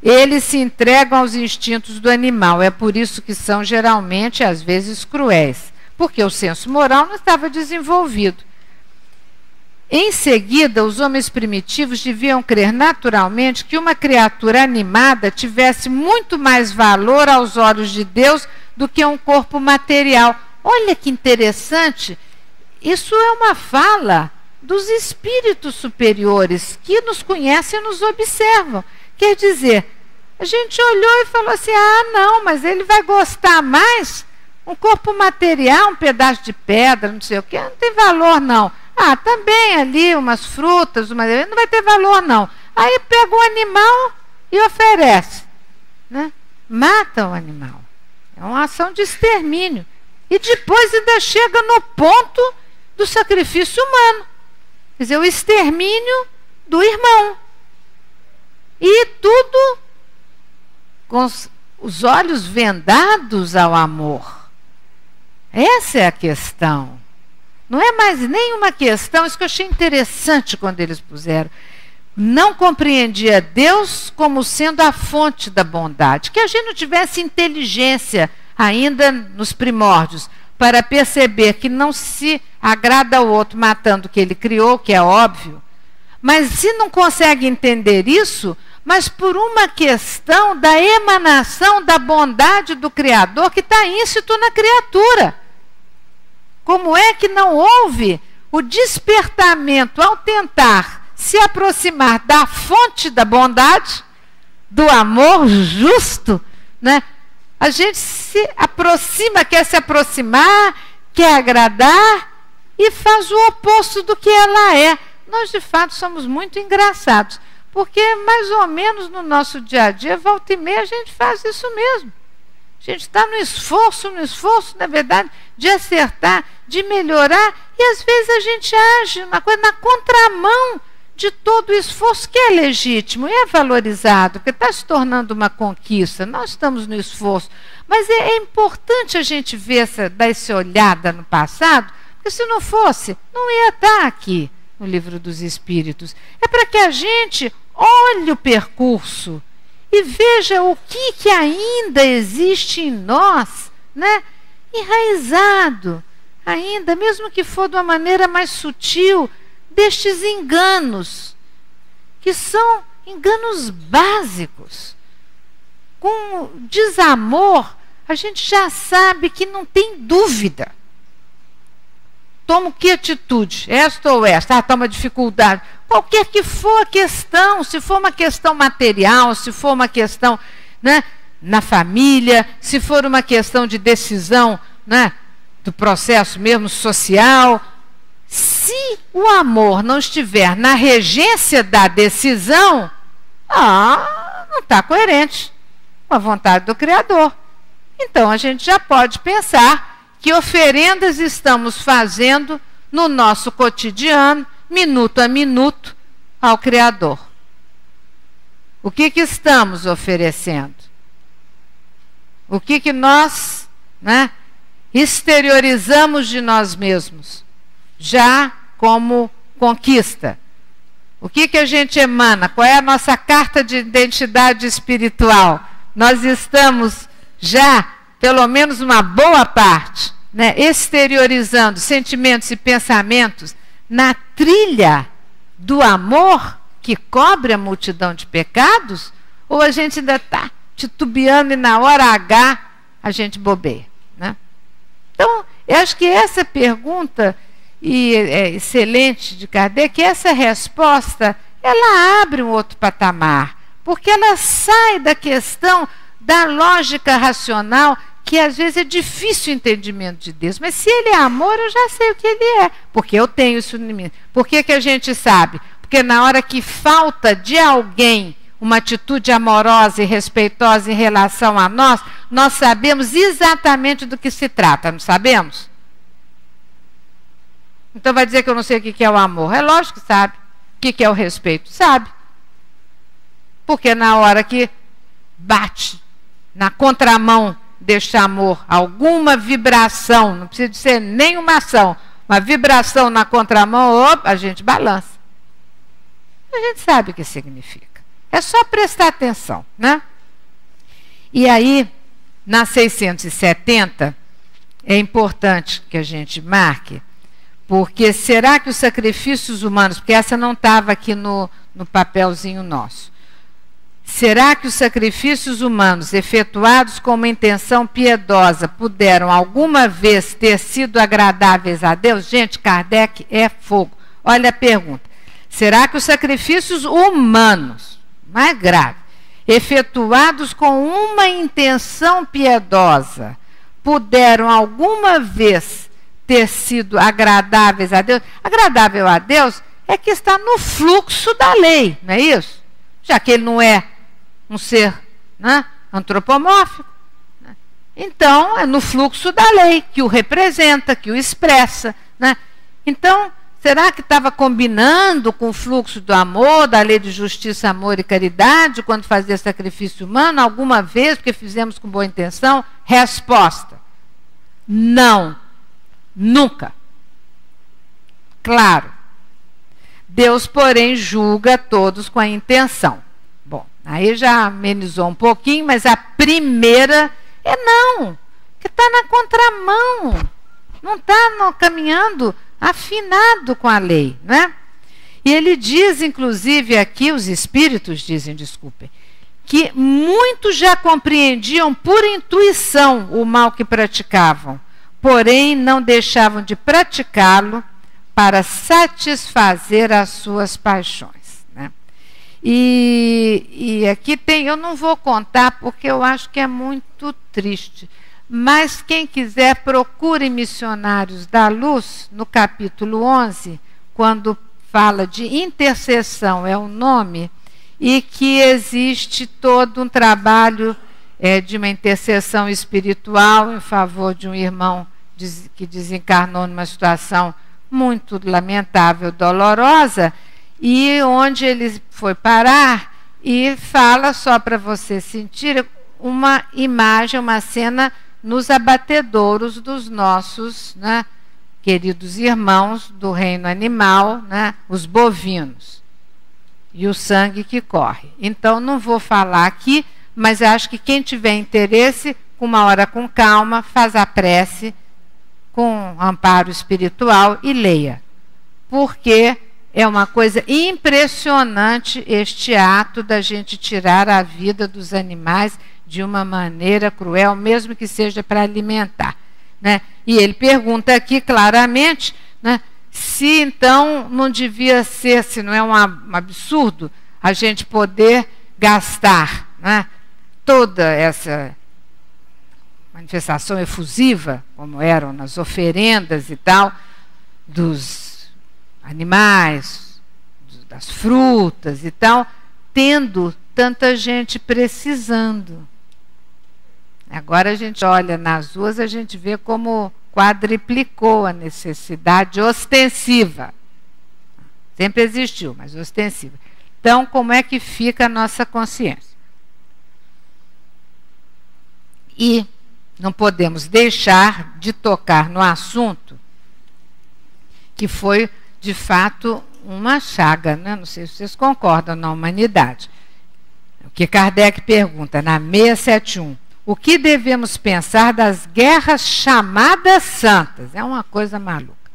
Eles se entregam aos instintos do animal. É por isso que são geralmente, às vezes, cruéis. Porque o senso moral não estava desenvolvido. Em seguida, os homens primitivos deviam crer naturalmente que uma criatura animada tivesse muito mais valor aos olhos de Deus do que um corpo material. Olha que interessante, isso é uma fala dos espíritos superiores que nos conhecem e nos observam. Quer dizer, a gente olhou e falou assim, não, mas ele vai gostar mais um corpo material, um pedaço de pedra, não sei o quê, não tem valor não. Também ali umas frutas, não vai ter valor não. Aí pega o animal e oferece, né? Mata o animal. É uma ação de extermínio. E depois ainda chega no ponto do sacrifício humano. Quer dizer, o extermínio do irmão. E tudo com os olhos vendados ao amor. Essa é a questão. Não é mais nenhuma questão, isso que eu achei interessante quando eles puseram. Não compreendia Deus como sendo a fonte da bondade. Que a gente não tivesse inteligência ainda nos primórdios para perceber que não se agrada ao outro matando o que ele criou, que é óbvio, mas se não consegue entender isso, mas por uma questão da emanação da bondade do Criador que está íncito na criatura. Como é que não houve o despertamento ao tentar se aproximar da fonte da bondade, do amor justo, né? A gente se aproxima, quer se aproximar, quer agradar e faz o oposto do que ela é. Nós, de fato, somos muito engraçados, porque mais ou menos no nosso dia a dia, volta e meia, a gente faz isso mesmo. A gente está no esforço, na verdade, de acertar, de melhorar, e às vezes a gente age uma coisa na contramão de todo o esforço que é legítimo e é valorizado, porque está se tornando uma conquista. Nós estamos no esforço. Mas é importante a gente ver, dar essa olhada no passado, porque se não fosse, não ia estar aqui no Livro dos Espíritos. É para que a gente olhe o percurso e veja o que ainda existe em nós, né? Enraizado ainda, mesmo que for de uma maneira mais sutil, destes enganos, que são enganos básicos. Com desamor, a gente já sabe que não tem dúvida. Toma que atitude? Esta ou esta? Toma dificuldade. Qualquer que for a questão, se for uma questão material, se for uma questão, né, na família, se for uma questão de decisão, né, do processo mesmo social, se o amor não estiver na regência da decisão, não está coerente com a vontade do Criador. Então a gente já pode pensar que oferendas estamos fazendo no nosso cotidiano, minuto a minuto, ao Criador. O que estamos oferecendo? O que nós, né, exteriorizamos de nós mesmos, já como conquista? O que a gente emana? Qual é a nossa carta de identidade espiritual? Nós estamos já, pelo menos uma boa parte, né, exteriorizando sentimentos e pensamentos na trilha do amor que cobre a multidão de pecados? Ou a gente ainda está titubeando e na hora H a gente bobeia, né? Então, eu acho que essa pergunta é excelente de Kardec, essa resposta, ela abre um outro patamar, porque ela sai da questão da lógica racional, que às vezes é difícil o entendimento de Deus. Mas se Ele é amor, eu já sei o que Ele é, porque eu tenho isso em mim. Por que a gente sabe? Porque na hora que falta de alguém uma atitude amorosa e respeitosa em relação a nós, nós sabemos exatamente do que se trata, não sabemos? Então vai dizer que eu não sei o que é o amor. É lógico que sabe. O que é o respeito? Sabe. Porque na hora que bate na contramão deste amor alguma vibração, não precisa de ser nenhuma ação, uma vibração na contramão, opa, a gente balança. A gente sabe o que significa. É só prestar atenção, né? E aí, na 670, é importante que a gente marque, porque será que os sacrifícios humanos, porque essa não estava aqui no papelzinho nosso, será que os sacrifícios humanos efetuados com uma intenção piedosa puderam alguma vez ter sido agradáveis a Deus? Gente, Kardec é fogo. Olha a pergunta. Será que os sacrifícios humanos, mais grave, efetuados com uma intenção piedosa, puderam alguma vez ter sido agradáveis a Deus? Agradável a Deus é que está no fluxo da lei, não é isso? Já que ele não é um ser, né, antropomórfico, né? Então é no fluxo da lei que o representa, que o expressa, né? Então, será que estava combinando com o fluxo do amor, da lei de justiça, amor e caridade, quando fazia sacrifício humano, alguma vez, porque fizemos com boa intenção? Resposta: não, nunca. Claro. Deus, porém, julga todos com a intenção. Bom, aí já amenizou um pouquinho, mas a primeira é não, que está na contramão não está caminhando afinado com a lei, né? E ele diz, inclusive, aqui, os espíritos dizem, desculpem, que muitos já compreendiam por intuição o mal que praticavam, porém não deixavam de praticá-lo para satisfazer as suas paixões, né? E aqui tem, eu não vou contar porque eu acho que é muito triste, mas quem quiser procure Missionários da Luz, no capítulo 11, quando fala de intercessão, é o nome, e que existe todo um trabalho de uma intercessão espiritual em favor de um irmão que desencarnou numa situação muito lamentável, dolorosa, e onde ele foi parar e fala, só para você sentir, uma imagem, uma cena nos abatedouros dos nossos, né, queridos irmãos do reino animal, né, os bovinos, e o sangue que corre. Então, não vou falar aqui, mas acho que quem tiver interesse, uma hora com calma, faz a prece com amparo espiritual e leia. Porque é uma coisa impressionante este ato da gente tirar a vida dos animais de uma maneira cruel, mesmo que seja para alimentar, né? E ele pergunta aqui claramente, né, se então não devia ser, se não é um absurdo, a gente poder gastar, né, toda essa manifestação efusiva, como eram nas oferendas e tal, dos animais, das frutas e tal, tendo tanta gente precisando. Agora a gente olha nas ruas, a gente vê como quadriplicou a necessidade ostensiva. Sempre existiu, mas ostensiva. Então, como é que fica a nossa consciência? E não podemos deixar de tocar no assunto que foi, de fato, uma chaga, né? Não sei se vocês concordam, na humanidade. O que Kardec pergunta na 671. O que devemos pensar das guerras chamadas santas? É uma coisa maluca.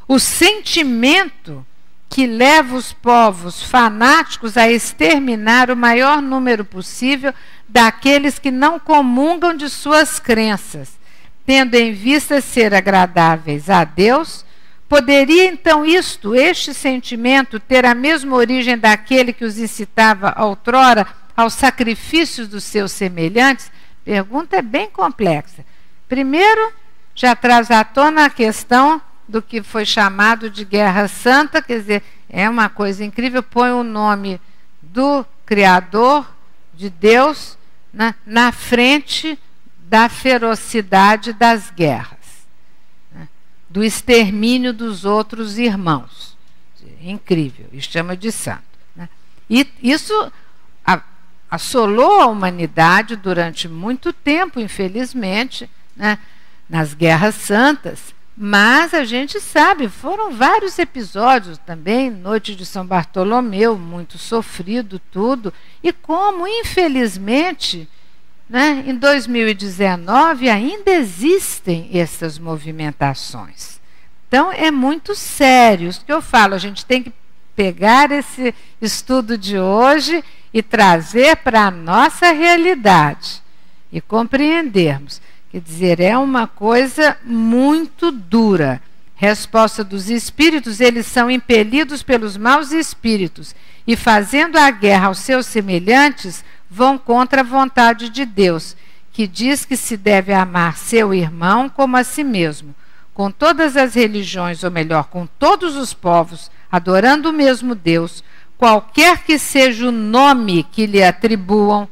O sentimento que leva os povos fanáticos a exterminar o maior número possível daqueles que não comungam de suas crenças, tendo em vista ser agradáveis a Deus, poderia então este sentimento, ter a mesma origem daquele que os incitava outrora aos sacrifícios dos seus semelhantes? Pergunta é bem complexa. Primeiro, já traz à tona a questão do que foi chamado de Guerra Santa, quer dizer, é uma coisa incrível, põe o nome do Criador, de Deus, na frente da ferocidade das guerras, né, do extermínio dos outros irmãos. Incrível, e chama de santo, né? E isso assolou a humanidade durante muito tempo, infelizmente, né, nas guerras santas, mas a gente sabe, foram vários episódios também, Noite de São Bartolomeu, muito sofrido tudo, e como, infelizmente, né, em 2019 ainda existem essas movimentações. Então, é muito sério. Isso que eu falo, a gente tem que pegar esse estudo de hoje e trazer para a nossa realidade e compreendermos. Quer dizer, é uma coisa muito dura. Resposta dos espíritos, eles são impelidos pelos maus espíritos e, fazendo a guerra aos seus semelhantes, vão contra a vontade de Deus, que diz que se deve amar seu irmão como a si mesmo. Com todas as religiões, ou melhor, com todos os povos, adorando o mesmo Deus, qualquer que seja o nome que lhe atribuam,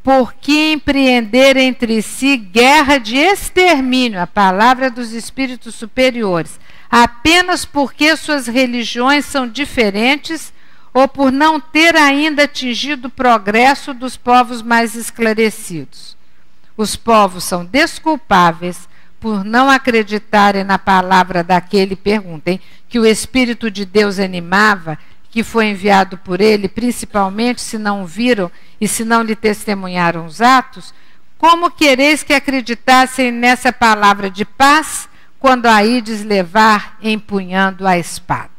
por que empreender entre si guerra de extermínio, a palavra dos espíritos superiores, apenas porque suas religiões são diferentes ou por não ter ainda atingido o progresso dos povos mais esclarecidos? Os povos são desculpáveis por não acreditarem na palavra daquele, perguntem, que o Espírito de Deus animava, que foi enviado por ele, principalmente se não viram e se não lhe testemunharam os atos. Como quereis que acreditassem nessa palavra de paz, quando a ides levar empunhando a espada?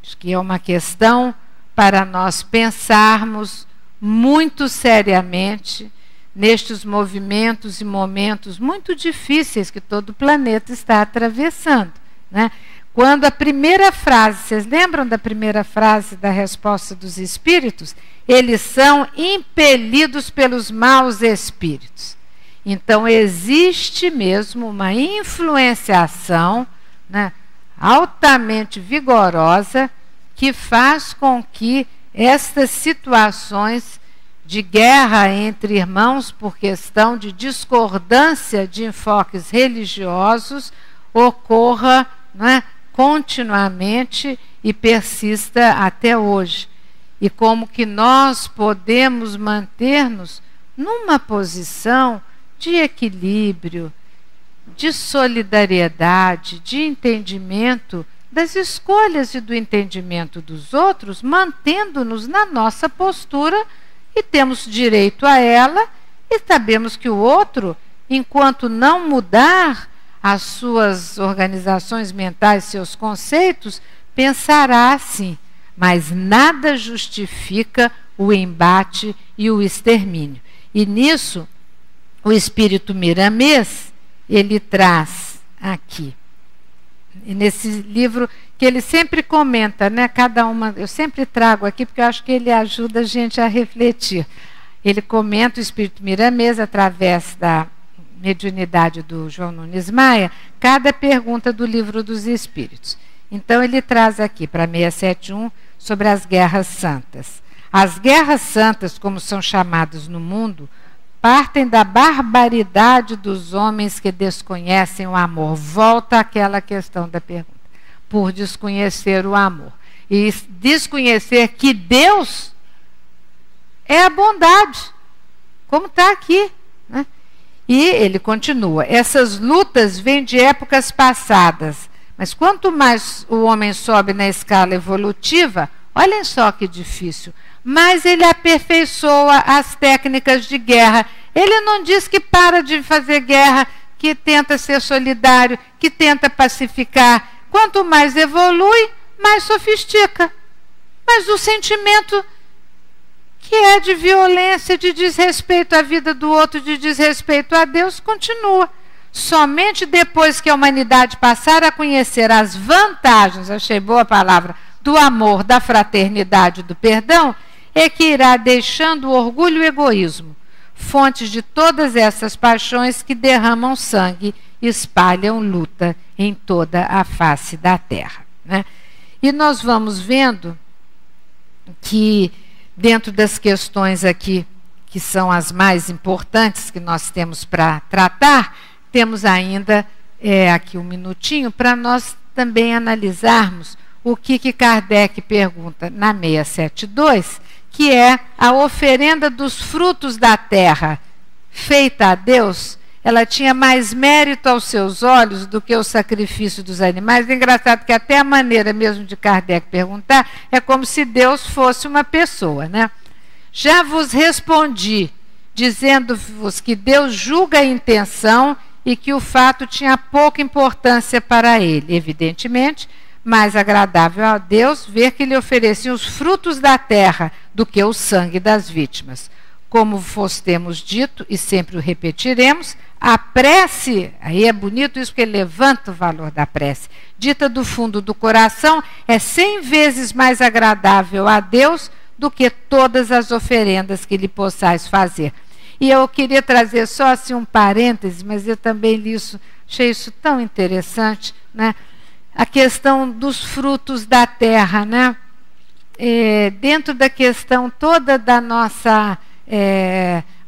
Acho que é uma questão para nós pensarmos muito seriamente nestes movimentos e momentos muito difíceis que todo o planeta está atravessando, né? Quando a primeira frase, vocês lembram da primeira frase da resposta dos espíritos? Eles são impelidos pelos maus espíritos. Então, existe mesmo uma influenciação, né, altamente vigorosa que faz com que estas situações de guerra entre irmãos por questão de discordância de enfoques religiosos ocorra, não é, continuamente e persista até hoje. E como que nós podemos manter-nos numa posição de equilíbrio, de solidariedade, de entendimento das escolhas e do entendimento dos outros, mantendo-nos na nossa postura, e temos direito a ela, e sabemos que o outro, enquanto não mudar as suas organizações mentais, seus conceitos, pensará assim. Mas nada justifica o embate e o extermínio. E nisso, o espírito Miramês, ele traz aqui, e nesse livro que ele sempre comenta, né, cada uma, eu sempre trago aqui porque eu acho que ele ajuda a gente a refletir. Ele comenta, o espírito Miramês, através da mediunidade do João Nunes Maia, cada pergunta do livro dos espíritos. Então ele traz aqui para 671 sobre as guerras santas. As guerras santas, como são chamadas no mundo, partem da barbaridade dos homens que desconhecem o amor. Volta àquela questão da pergunta. Por desconhecer o amor. E desconhecer que Deus é a bondade, como está aqui, né? E ele continua, essas lutas vêm de épocas passadas, mas quanto mais o homem sobe na escala evolutiva, olhem só que difícil, mais ele aperfeiçoa as técnicas de guerra. Ele não diz que para de fazer guerra, que tenta ser solidário, que tenta pacificar. Quanto mais evolui, mais sofistica. Mas o sentimento que é de violência, de desrespeito à vida do outro, de desrespeito a Deus, continua. Somente depois que a humanidade passar a conhecer as vantagens, achei boa a palavra, do amor, da fraternidade, do perdão, é que irá deixando o orgulho e o egoísmo, fontes de todas essas paixões que derramam sangue e espalham luta em toda a face da terra, né? E nós vamos vendo que dentro das questões aqui, que são as mais importantes que nós temos para tratar, temos ainda aqui um minutinho para nós também analisarmos o que Kardec pergunta na 672, que é a oferenda dos frutos da terra feita a Deus. Ela tinha mais mérito aos seus olhos do que o sacrifício dos animais. É engraçado que até a maneira mesmo de Kardec perguntar é como se Deus fosse uma pessoa, né? Já vos respondi, dizendo-vos que Deus julga a intenção e que o fato tinha pouca importância para ele. Evidentemente, mais agradável a Deus ver que lhe ofereciam os frutos da terra do que o sangue das vítimas. Como vos temos dito, e sempre o repetiremos, a prece, aí é bonito isso porque ele levanta o valor da prece, dita do fundo do coração, é 100 vezes mais agradável a Deus do que todas as oferendas que lhe possais fazer. E eu queria trazer só assim um parêntese, mas eu também li isso, achei isso tão interessante, né? A questão dos frutos da terra, né? Dentro da questão toda da nossa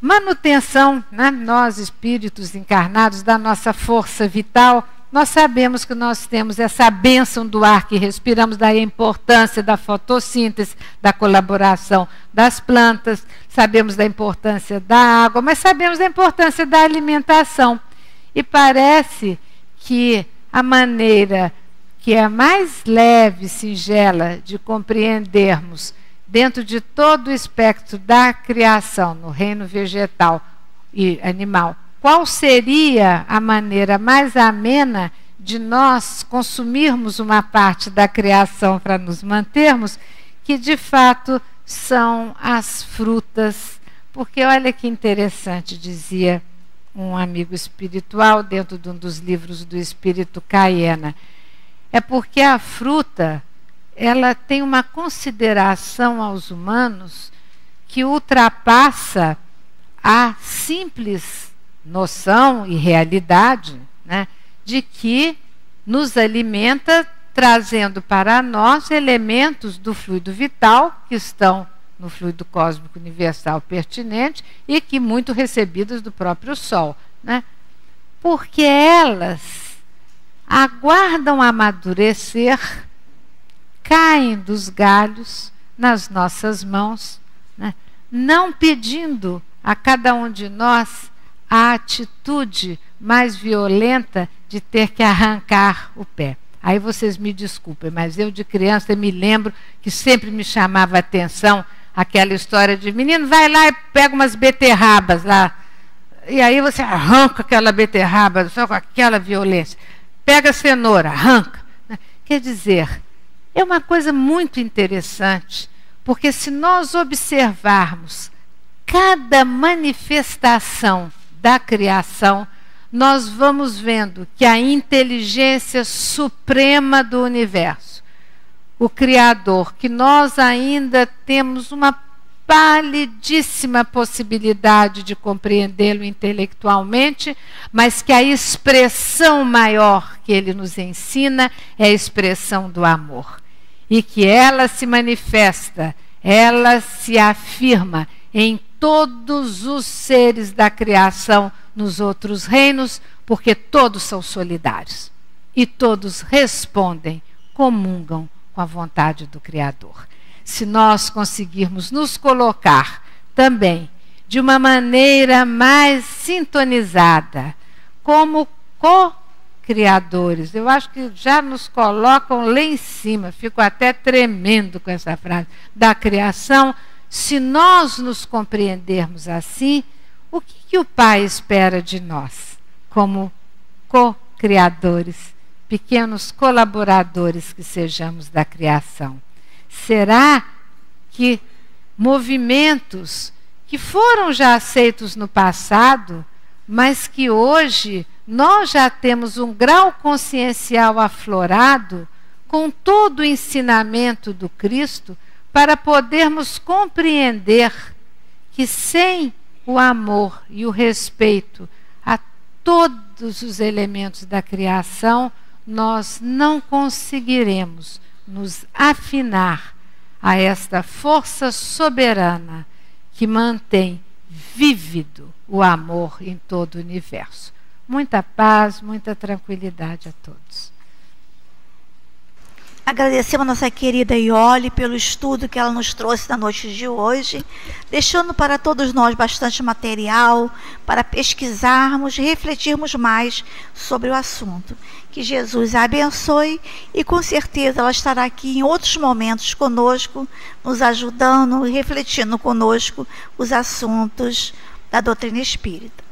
manutenção, né? Nós espíritos encarnados, da nossa força vital, nós sabemos que nós temos essa bênção do ar que respiramos, daí a importância da fotossíntese, da colaboração das plantas, sabemos da importância da água, mas sabemos da importância da alimentação. E parece que a maneira que é mais leve, singela, de compreendermos dentro de todo o espectro da criação, no reino vegetal e animal, qual seria a maneira mais amena de nós consumirmos uma parte da criação para nos mantermos, que de fato são as frutas. Porque olha que interessante, dizia um amigo espiritual dentro de um dos livros do Espírito Caiena, é porque a fruta, ela tem uma consideração aos humanos que ultrapassa a simples noção e realidade, né, de que nos alimenta, trazendo para nós elementos do fluido vital que estão no fluido cósmico universal pertinente e que muito recebidas do próprio Sol, né? Porque elas aguardam amadurecer, caem dos galhos nas nossas mãos, né? Não pedindo a cada um de nós a atitude mais violenta de ter que arrancar o pé. Aí vocês me desculpem, mas eu de criança me lembro que sempre me chamava a atenção aquela história de menino, vai lá e pega umas beterrabas lá. E aí você arranca aquela beterraba só com aquela violência. Pega a cenoura, arranca. Quer dizer, é uma coisa muito interessante, porque se nós observarmos cada manifestação da criação, nós vamos vendo que a inteligência suprema do universo, o Criador, que nós ainda temos uma palidíssima possibilidade de compreendê-lo intelectualmente, mas que a expressão maior que ele nos ensina é a expressão do amor. E que ela se manifesta, ela se afirma em todos os seres da criação nos outros reinos, porque todos são solidários e todos respondem, comungam com a vontade do Criador. Se nós conseguirmos nos colocar também de uma maneira mais sintonizada, como co-criadores, eu acho que já nos colocam lá em cima, fico até tremendo com essa frase, da criação. Se nós nos compreendermos assim, o que o Pai espera de nós, como co-criadores, pequenos colaboradores que sejamos da criação? Será que movimentos que foram já aceitos no passado, mas que hoje nós já temos um grau consciencial aflorado com todo o ensinamento do Cristo, para podermos compreender que sem o amor e o respeito a todos os elementos da criação, nós não conseguiremos nos afinar a esta força soberana que mantém vívido o amor em todo o universo. Muita paz, muita tranquilidade a todos. Agradecemos a nossa querida Iole pelo estudo que ela nos trouxe na noite de hoje, deixando para todos nós bastante material para pesquisarmos e refletirmos mais sobre o assunto. Que Jesus a abençoe e com certeza ela estará aqui em outros momentos conosco, nos ajudando e refletindo conosco os assuntos da doutrina espírita.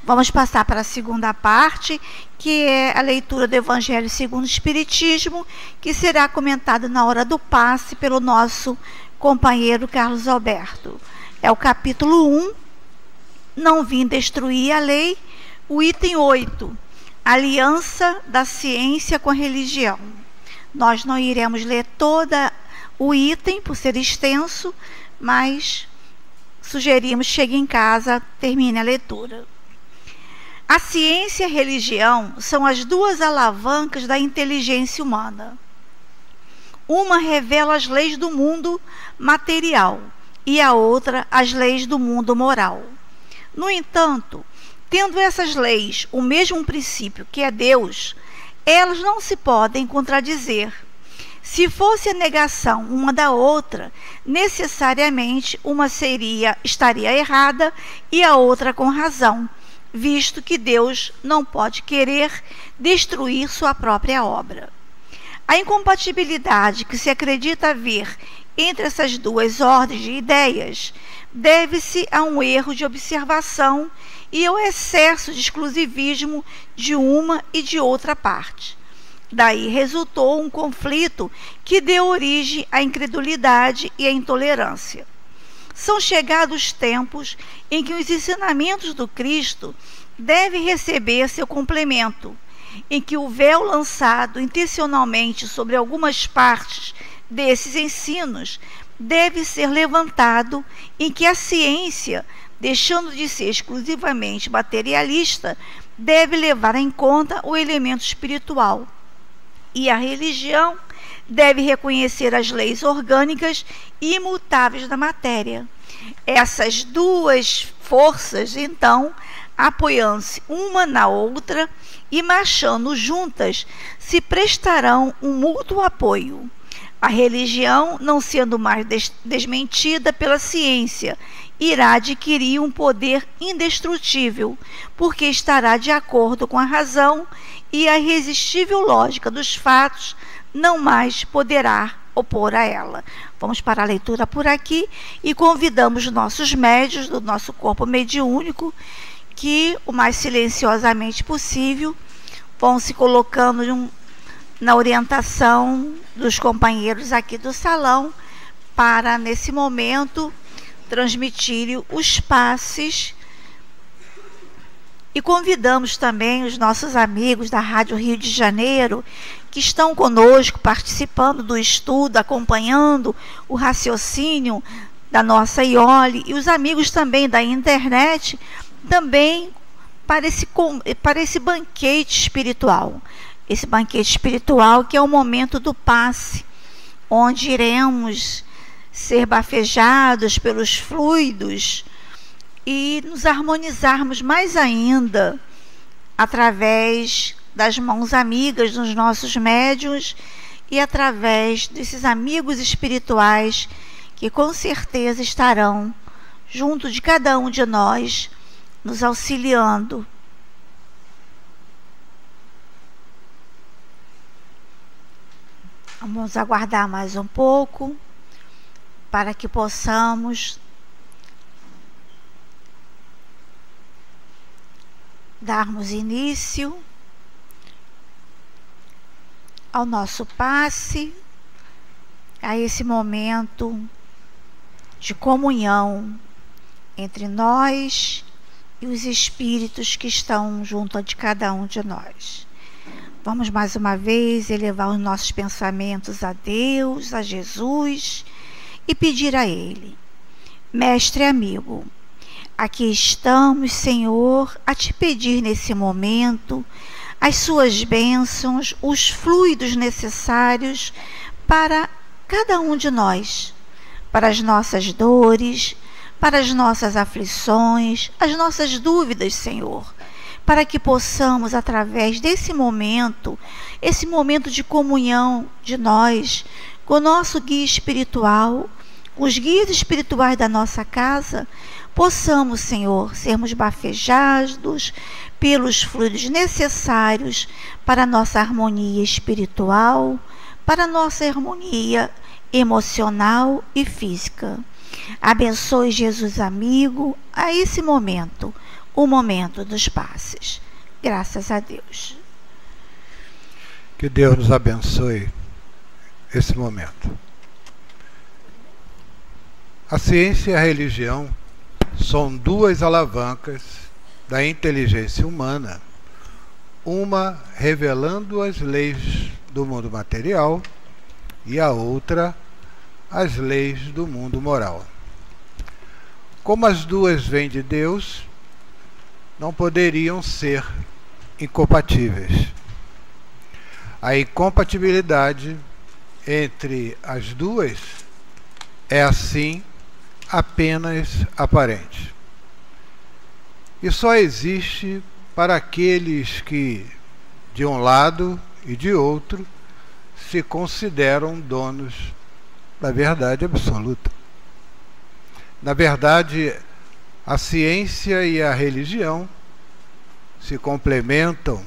Vamos passar para a segunda parte, que é a leitura do Evangelho segundo o Espiritismo, que será comentada na hora do passe pelo nosso companheiro Carlos Alberto. É o capítulo 1, Não Vim Destruir a Lei, o item 8, Aliança da Ciência com a Religião. Nós não iremos ler todo o item, por ser extenso, mas sugerimos que chegue em casa, termine a leitura. A ciência e a religião são as duas alavancas da inteligência humana. Uma revela as leis do mundo material e a outra as leis do mundo moral. No entanto, tendo essas leis o mesmo princípio que é Deus, elas não se podem contradizer. Se fosse a negação uma da outra, necessariamente uma estaria errada e a outra com razão, visto que Deus não pode querer destruir sua própria obra. A incompatibilidade que se acredita haver entre essas duas ordens de ideias deve-se a um erro de observação e ao excesso de exclusivismo de uma e de outra parte. Daí resultou um conflito que deu origem à incredulidade e à intolerância. São chegados tempos em que os ensinamentos do Cristo devem receber seu complemento, em que o véu lançado intencionalmente sobre algumas partes desses ensinos deve ser levantado, em que a ciência, deixando de ser exclusivamente materialista, deve levar em conta o elemento espiritual. E a religião deve reconhecer as leis orgânicas e imutáveis da matéria. Essas duas forças, então, apoiando-se uma na outra e marchando juntas, se prestarão um mútuo apoio. A religião, não sendo mais desmentida pela ciência, irá adquirir um poder indestrutível, porque estará de acordo com a razão, e a irresistível lógica dos fatos não mais poderá opor a ela. Vamos para a leitura por aqui e convidamos nossos médiuns do nosso corpo mediúnico que, o mais silenciosamente possível, vão se colocando na orientação dos companheiros aqui do salão para, nesse momento, transmitirem os passes. E convidamos também os nossos amigos da Rádio Rio de Janeiro, que estão conosco, participando do estudo, acompanhando o raciocínio da nossa IOLE, e os amigos também da internet, também para esse banquete espiritual. Esse banquete espiritual que é o momento do passe, onde iremos ser bafejados pelos fluidos e nos harmonizarmos mais ainda através das mãos amigas dos nossos médiuns e através desses amigos espirituais que com certeza estarão junto de cada um de nós, nos auxiliando. Vamos aguardar mais um pouco para que possamos darmos início ao nosso passe, a esse momento de comunhão entre nós e os espíritos que estão junto de cada um de nós. Vamos mais uma vez elevar os nossos pensamentos a Deus, a Jesus, e pedir a Ele: Mestre amigo, aqui estamos, Senhor, a te pedir nesse momento as suas bênçãos, os fluidos necessários para cada um de nós, para as nossas dores, para as nossas aflições, as nossas dúvidas, Senhor, para que possamos, através desse momento, esse momento de comunhão de nós, com o nosso guia espiritual, os guias espirituais da nossa casa, possamos, Senhor, sermos bafejados pelos fluidos necessários para a nossa harmonia espiritual, para a nossa harmonia emocional e física. Abençoe, Jesus amigo, a esse momento, o momento dos passes. Graças a Deus. Que Deus nos abençoe esse momento. A ciência e a religião são duas alavancas da inteligência humana, uma revelando as leis do mundo material e a outra as leis do mundo moral. Como as duas vêm de Deus, não poderiam ser incompatíveis. A incompatibilidade entre as duas é assim apenas aparente. E só existe para aqueles que, de um lado e de outro, se consideram donos da verdade absoluta. Na verdade, a ciência e a religião se complementam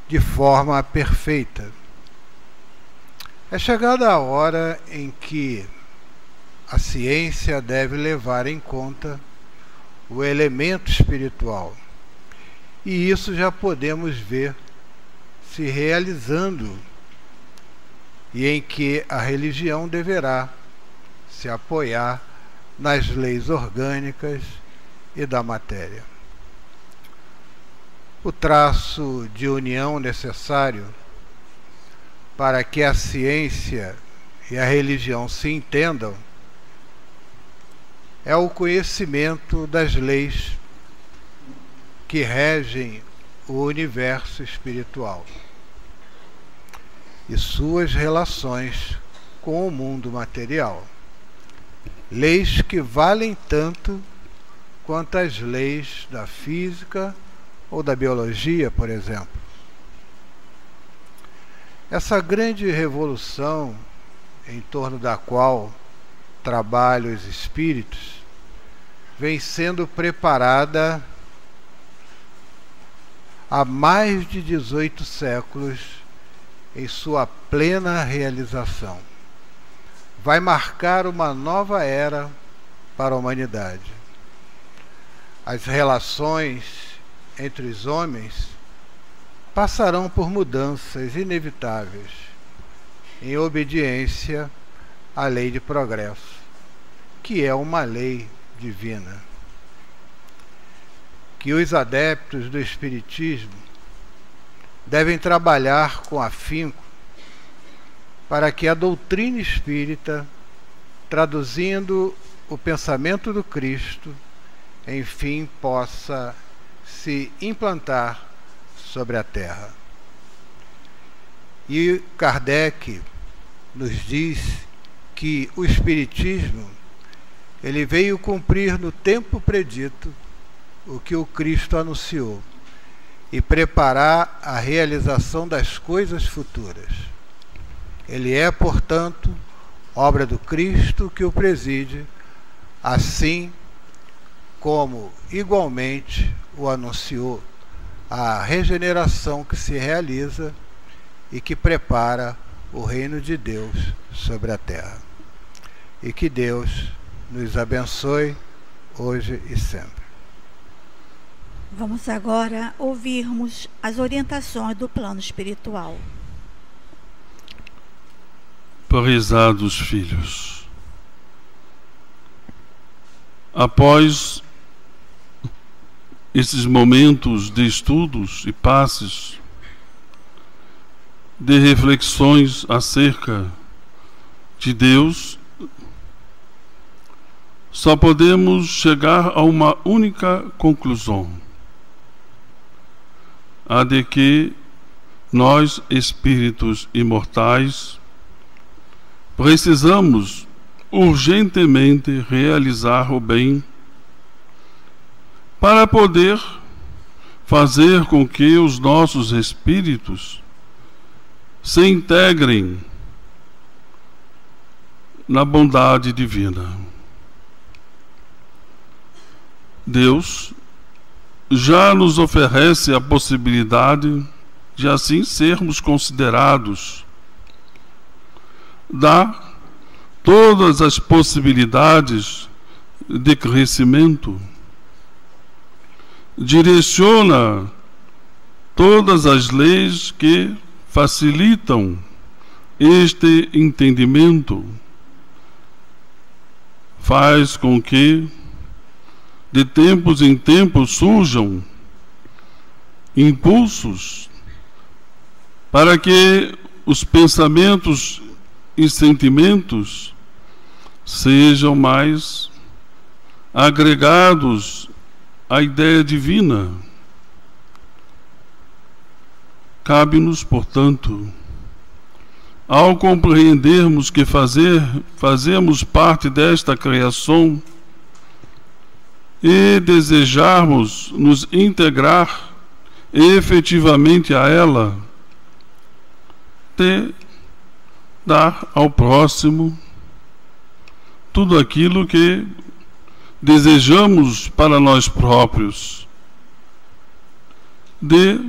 de forma perfeita. É chegada a hora em que a ciência deve levar em conta o elemento espiritual. E isso já podemos ver se realizando e em que a religião deverá se apoiar nas leis orgânicas e da matéria. O traço de união necessário para que a ciência e a religião se entendam é o conhecimento das leis que regem o universo espiritual e suas relações com o mundo material. Leis que valem tanto quanto as leis da física ou da biologia, por exemplo. Essa grande revolução em torno da qual trabalham os espíritos vem sendo preparada há mais de 18 séculos em sua plena realização. Vai marcar uma nova era para a humanidade. As relações entre os homens passarão por mudanças inevitáveis, em obediência à lei de progresso, que é uma lei divina. Que os adeptos do Espiritismo devem trabalhar com afinco para que a doutrina espírita, traduzindo o pensamento do Cristo, enfim possa se implantar sobre a Terra. E Kardec nos diz que o Espiritismo ele veio cumprir no tempo predito o que o Cristo anunciou e preparar a realização das coisas futuras. Ele é, portanto, obra do Cristo que o preside, assim como igualmente o anunciou a regeneração que se realiza e que prepara o reino de Deus sobre a terra. E que Deus nos abençoe hoje e sempre. Vamos agora ouvirmos as orientações do plano espiritual. Prezados filhos, após esses momentos de estudos e passes, de reflexões acerca de Deus, só podemos chegar a uma única conclusão: a de que nós, espíritos imortais, precisamos urgentemente realizar o bem para poder fazer com que os nossos espíritos se integrem na bondade divina. Deus já nos oferece a possibilidade de assim sermos considerados. Dá todas as possibilidades de crescimento, direciona todas as leis que facilitam este entendimento, faz com que de tempos em tempos surjam impulsos para que os pensamentos e sentimentos sejam mais agregados à ideia divina. Cabe-nos, portanto, ao compreendermos que fazemos parte desta criação e desejarmos nos integrar efetivamente a ela, de dar ao próximo tudo aquilo que desejamos para nós próprios, de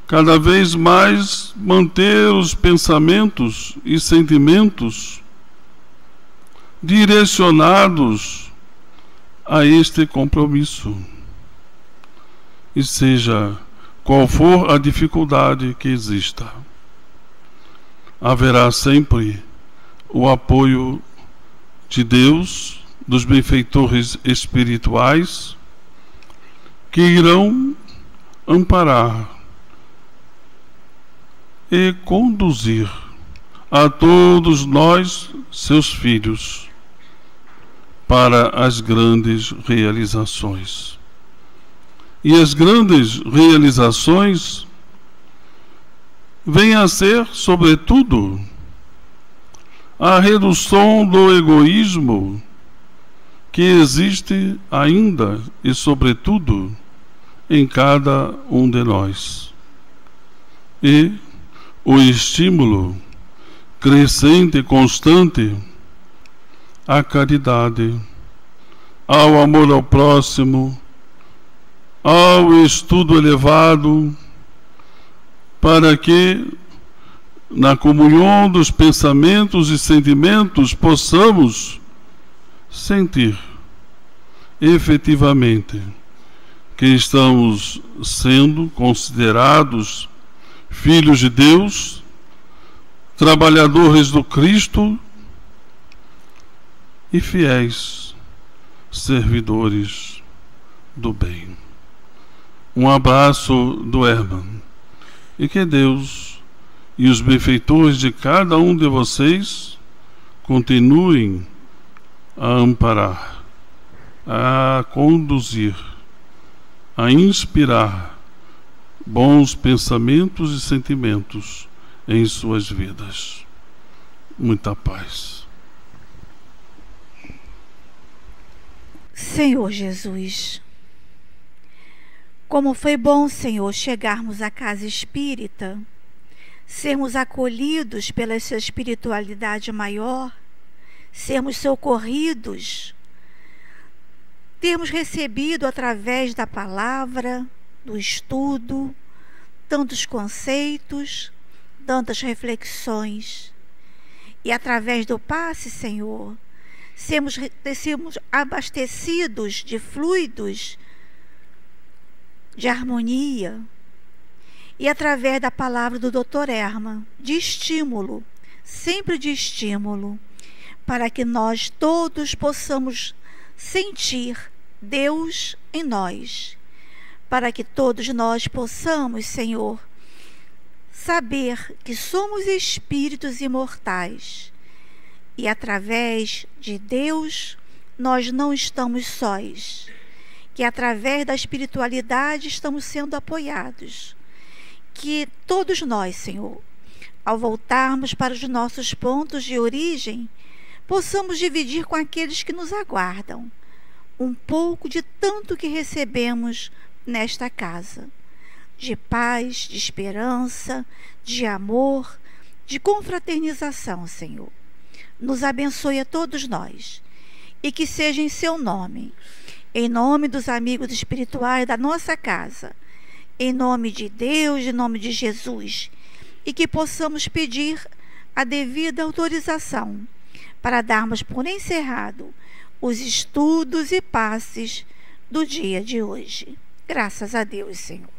cada vez mais manter os pensamentos e sentimentos direcionados a este compromisso, e seja qual for a dificuldade que exista. Haverá sempre o apoio de Deus, dos benfeitores espirituais, que irão amparar e conduzir a todos nós, seus filhos, para as grandes realizações. E as grandes realizações vêm a ser, sobretudo, a redução do egoísmo que existe ainda e, sobretudo, em cada um de nós. E o estímulo crescente e constante à caridade, ao amor ao próximo, ao estudo elevado, para que, na comunhão dos pensamentos e sentimentos, possamos sentir efetivamente que estamos sendo considerados filhos de Deus, trabalhadores do Cristo e fiéis servidores do bem. Um abraço do Herman, e que Deus e os benfeitores de cada um de vocês continuem a amparar, a conduzir, a inspirar bons pensamentos e sentimentos em suas vidas. Muita paz. Senhor Jesus, como foi bom, Senhor, chegarmos à casa espírita, sermos acolhidos pela sua espiritualidade maior, sermos socorridos, termos recebido através da palavra, do estudo, tantos conceitos, tantas reflexões, e através do passe, Senhor, sermos abastecidos de fluidos de harmonia, e através da palavra do Dr. Herman, de estímulo, sempre de estímulo, para que nós todos possamos sentir Deus em nós, para que todos nós possamos, Senhor, saber que somos espíritos imortais, e através de Deus nós não estamos sós, que através da espiritualidade estamos sendo apoiados, que todos nós, Senhor, ao voltarmos para os nossos pontos de origem, possamos dividir com aqueles que nos aguardam um pouco de tanto que recebemos nesta casa, de paz, de esperança, de amor, de confraternização, Senhor. Nos abençoe a todos nós, e que seja em seu nome, em nome dos amigos espirituais da nossa casa, em nome de Deus, em nome de Jesus, e que possamos pedir a devida autorização para darmos por encerrado os estudos e passes do dia de hoje. Graças a Deus, Senhor.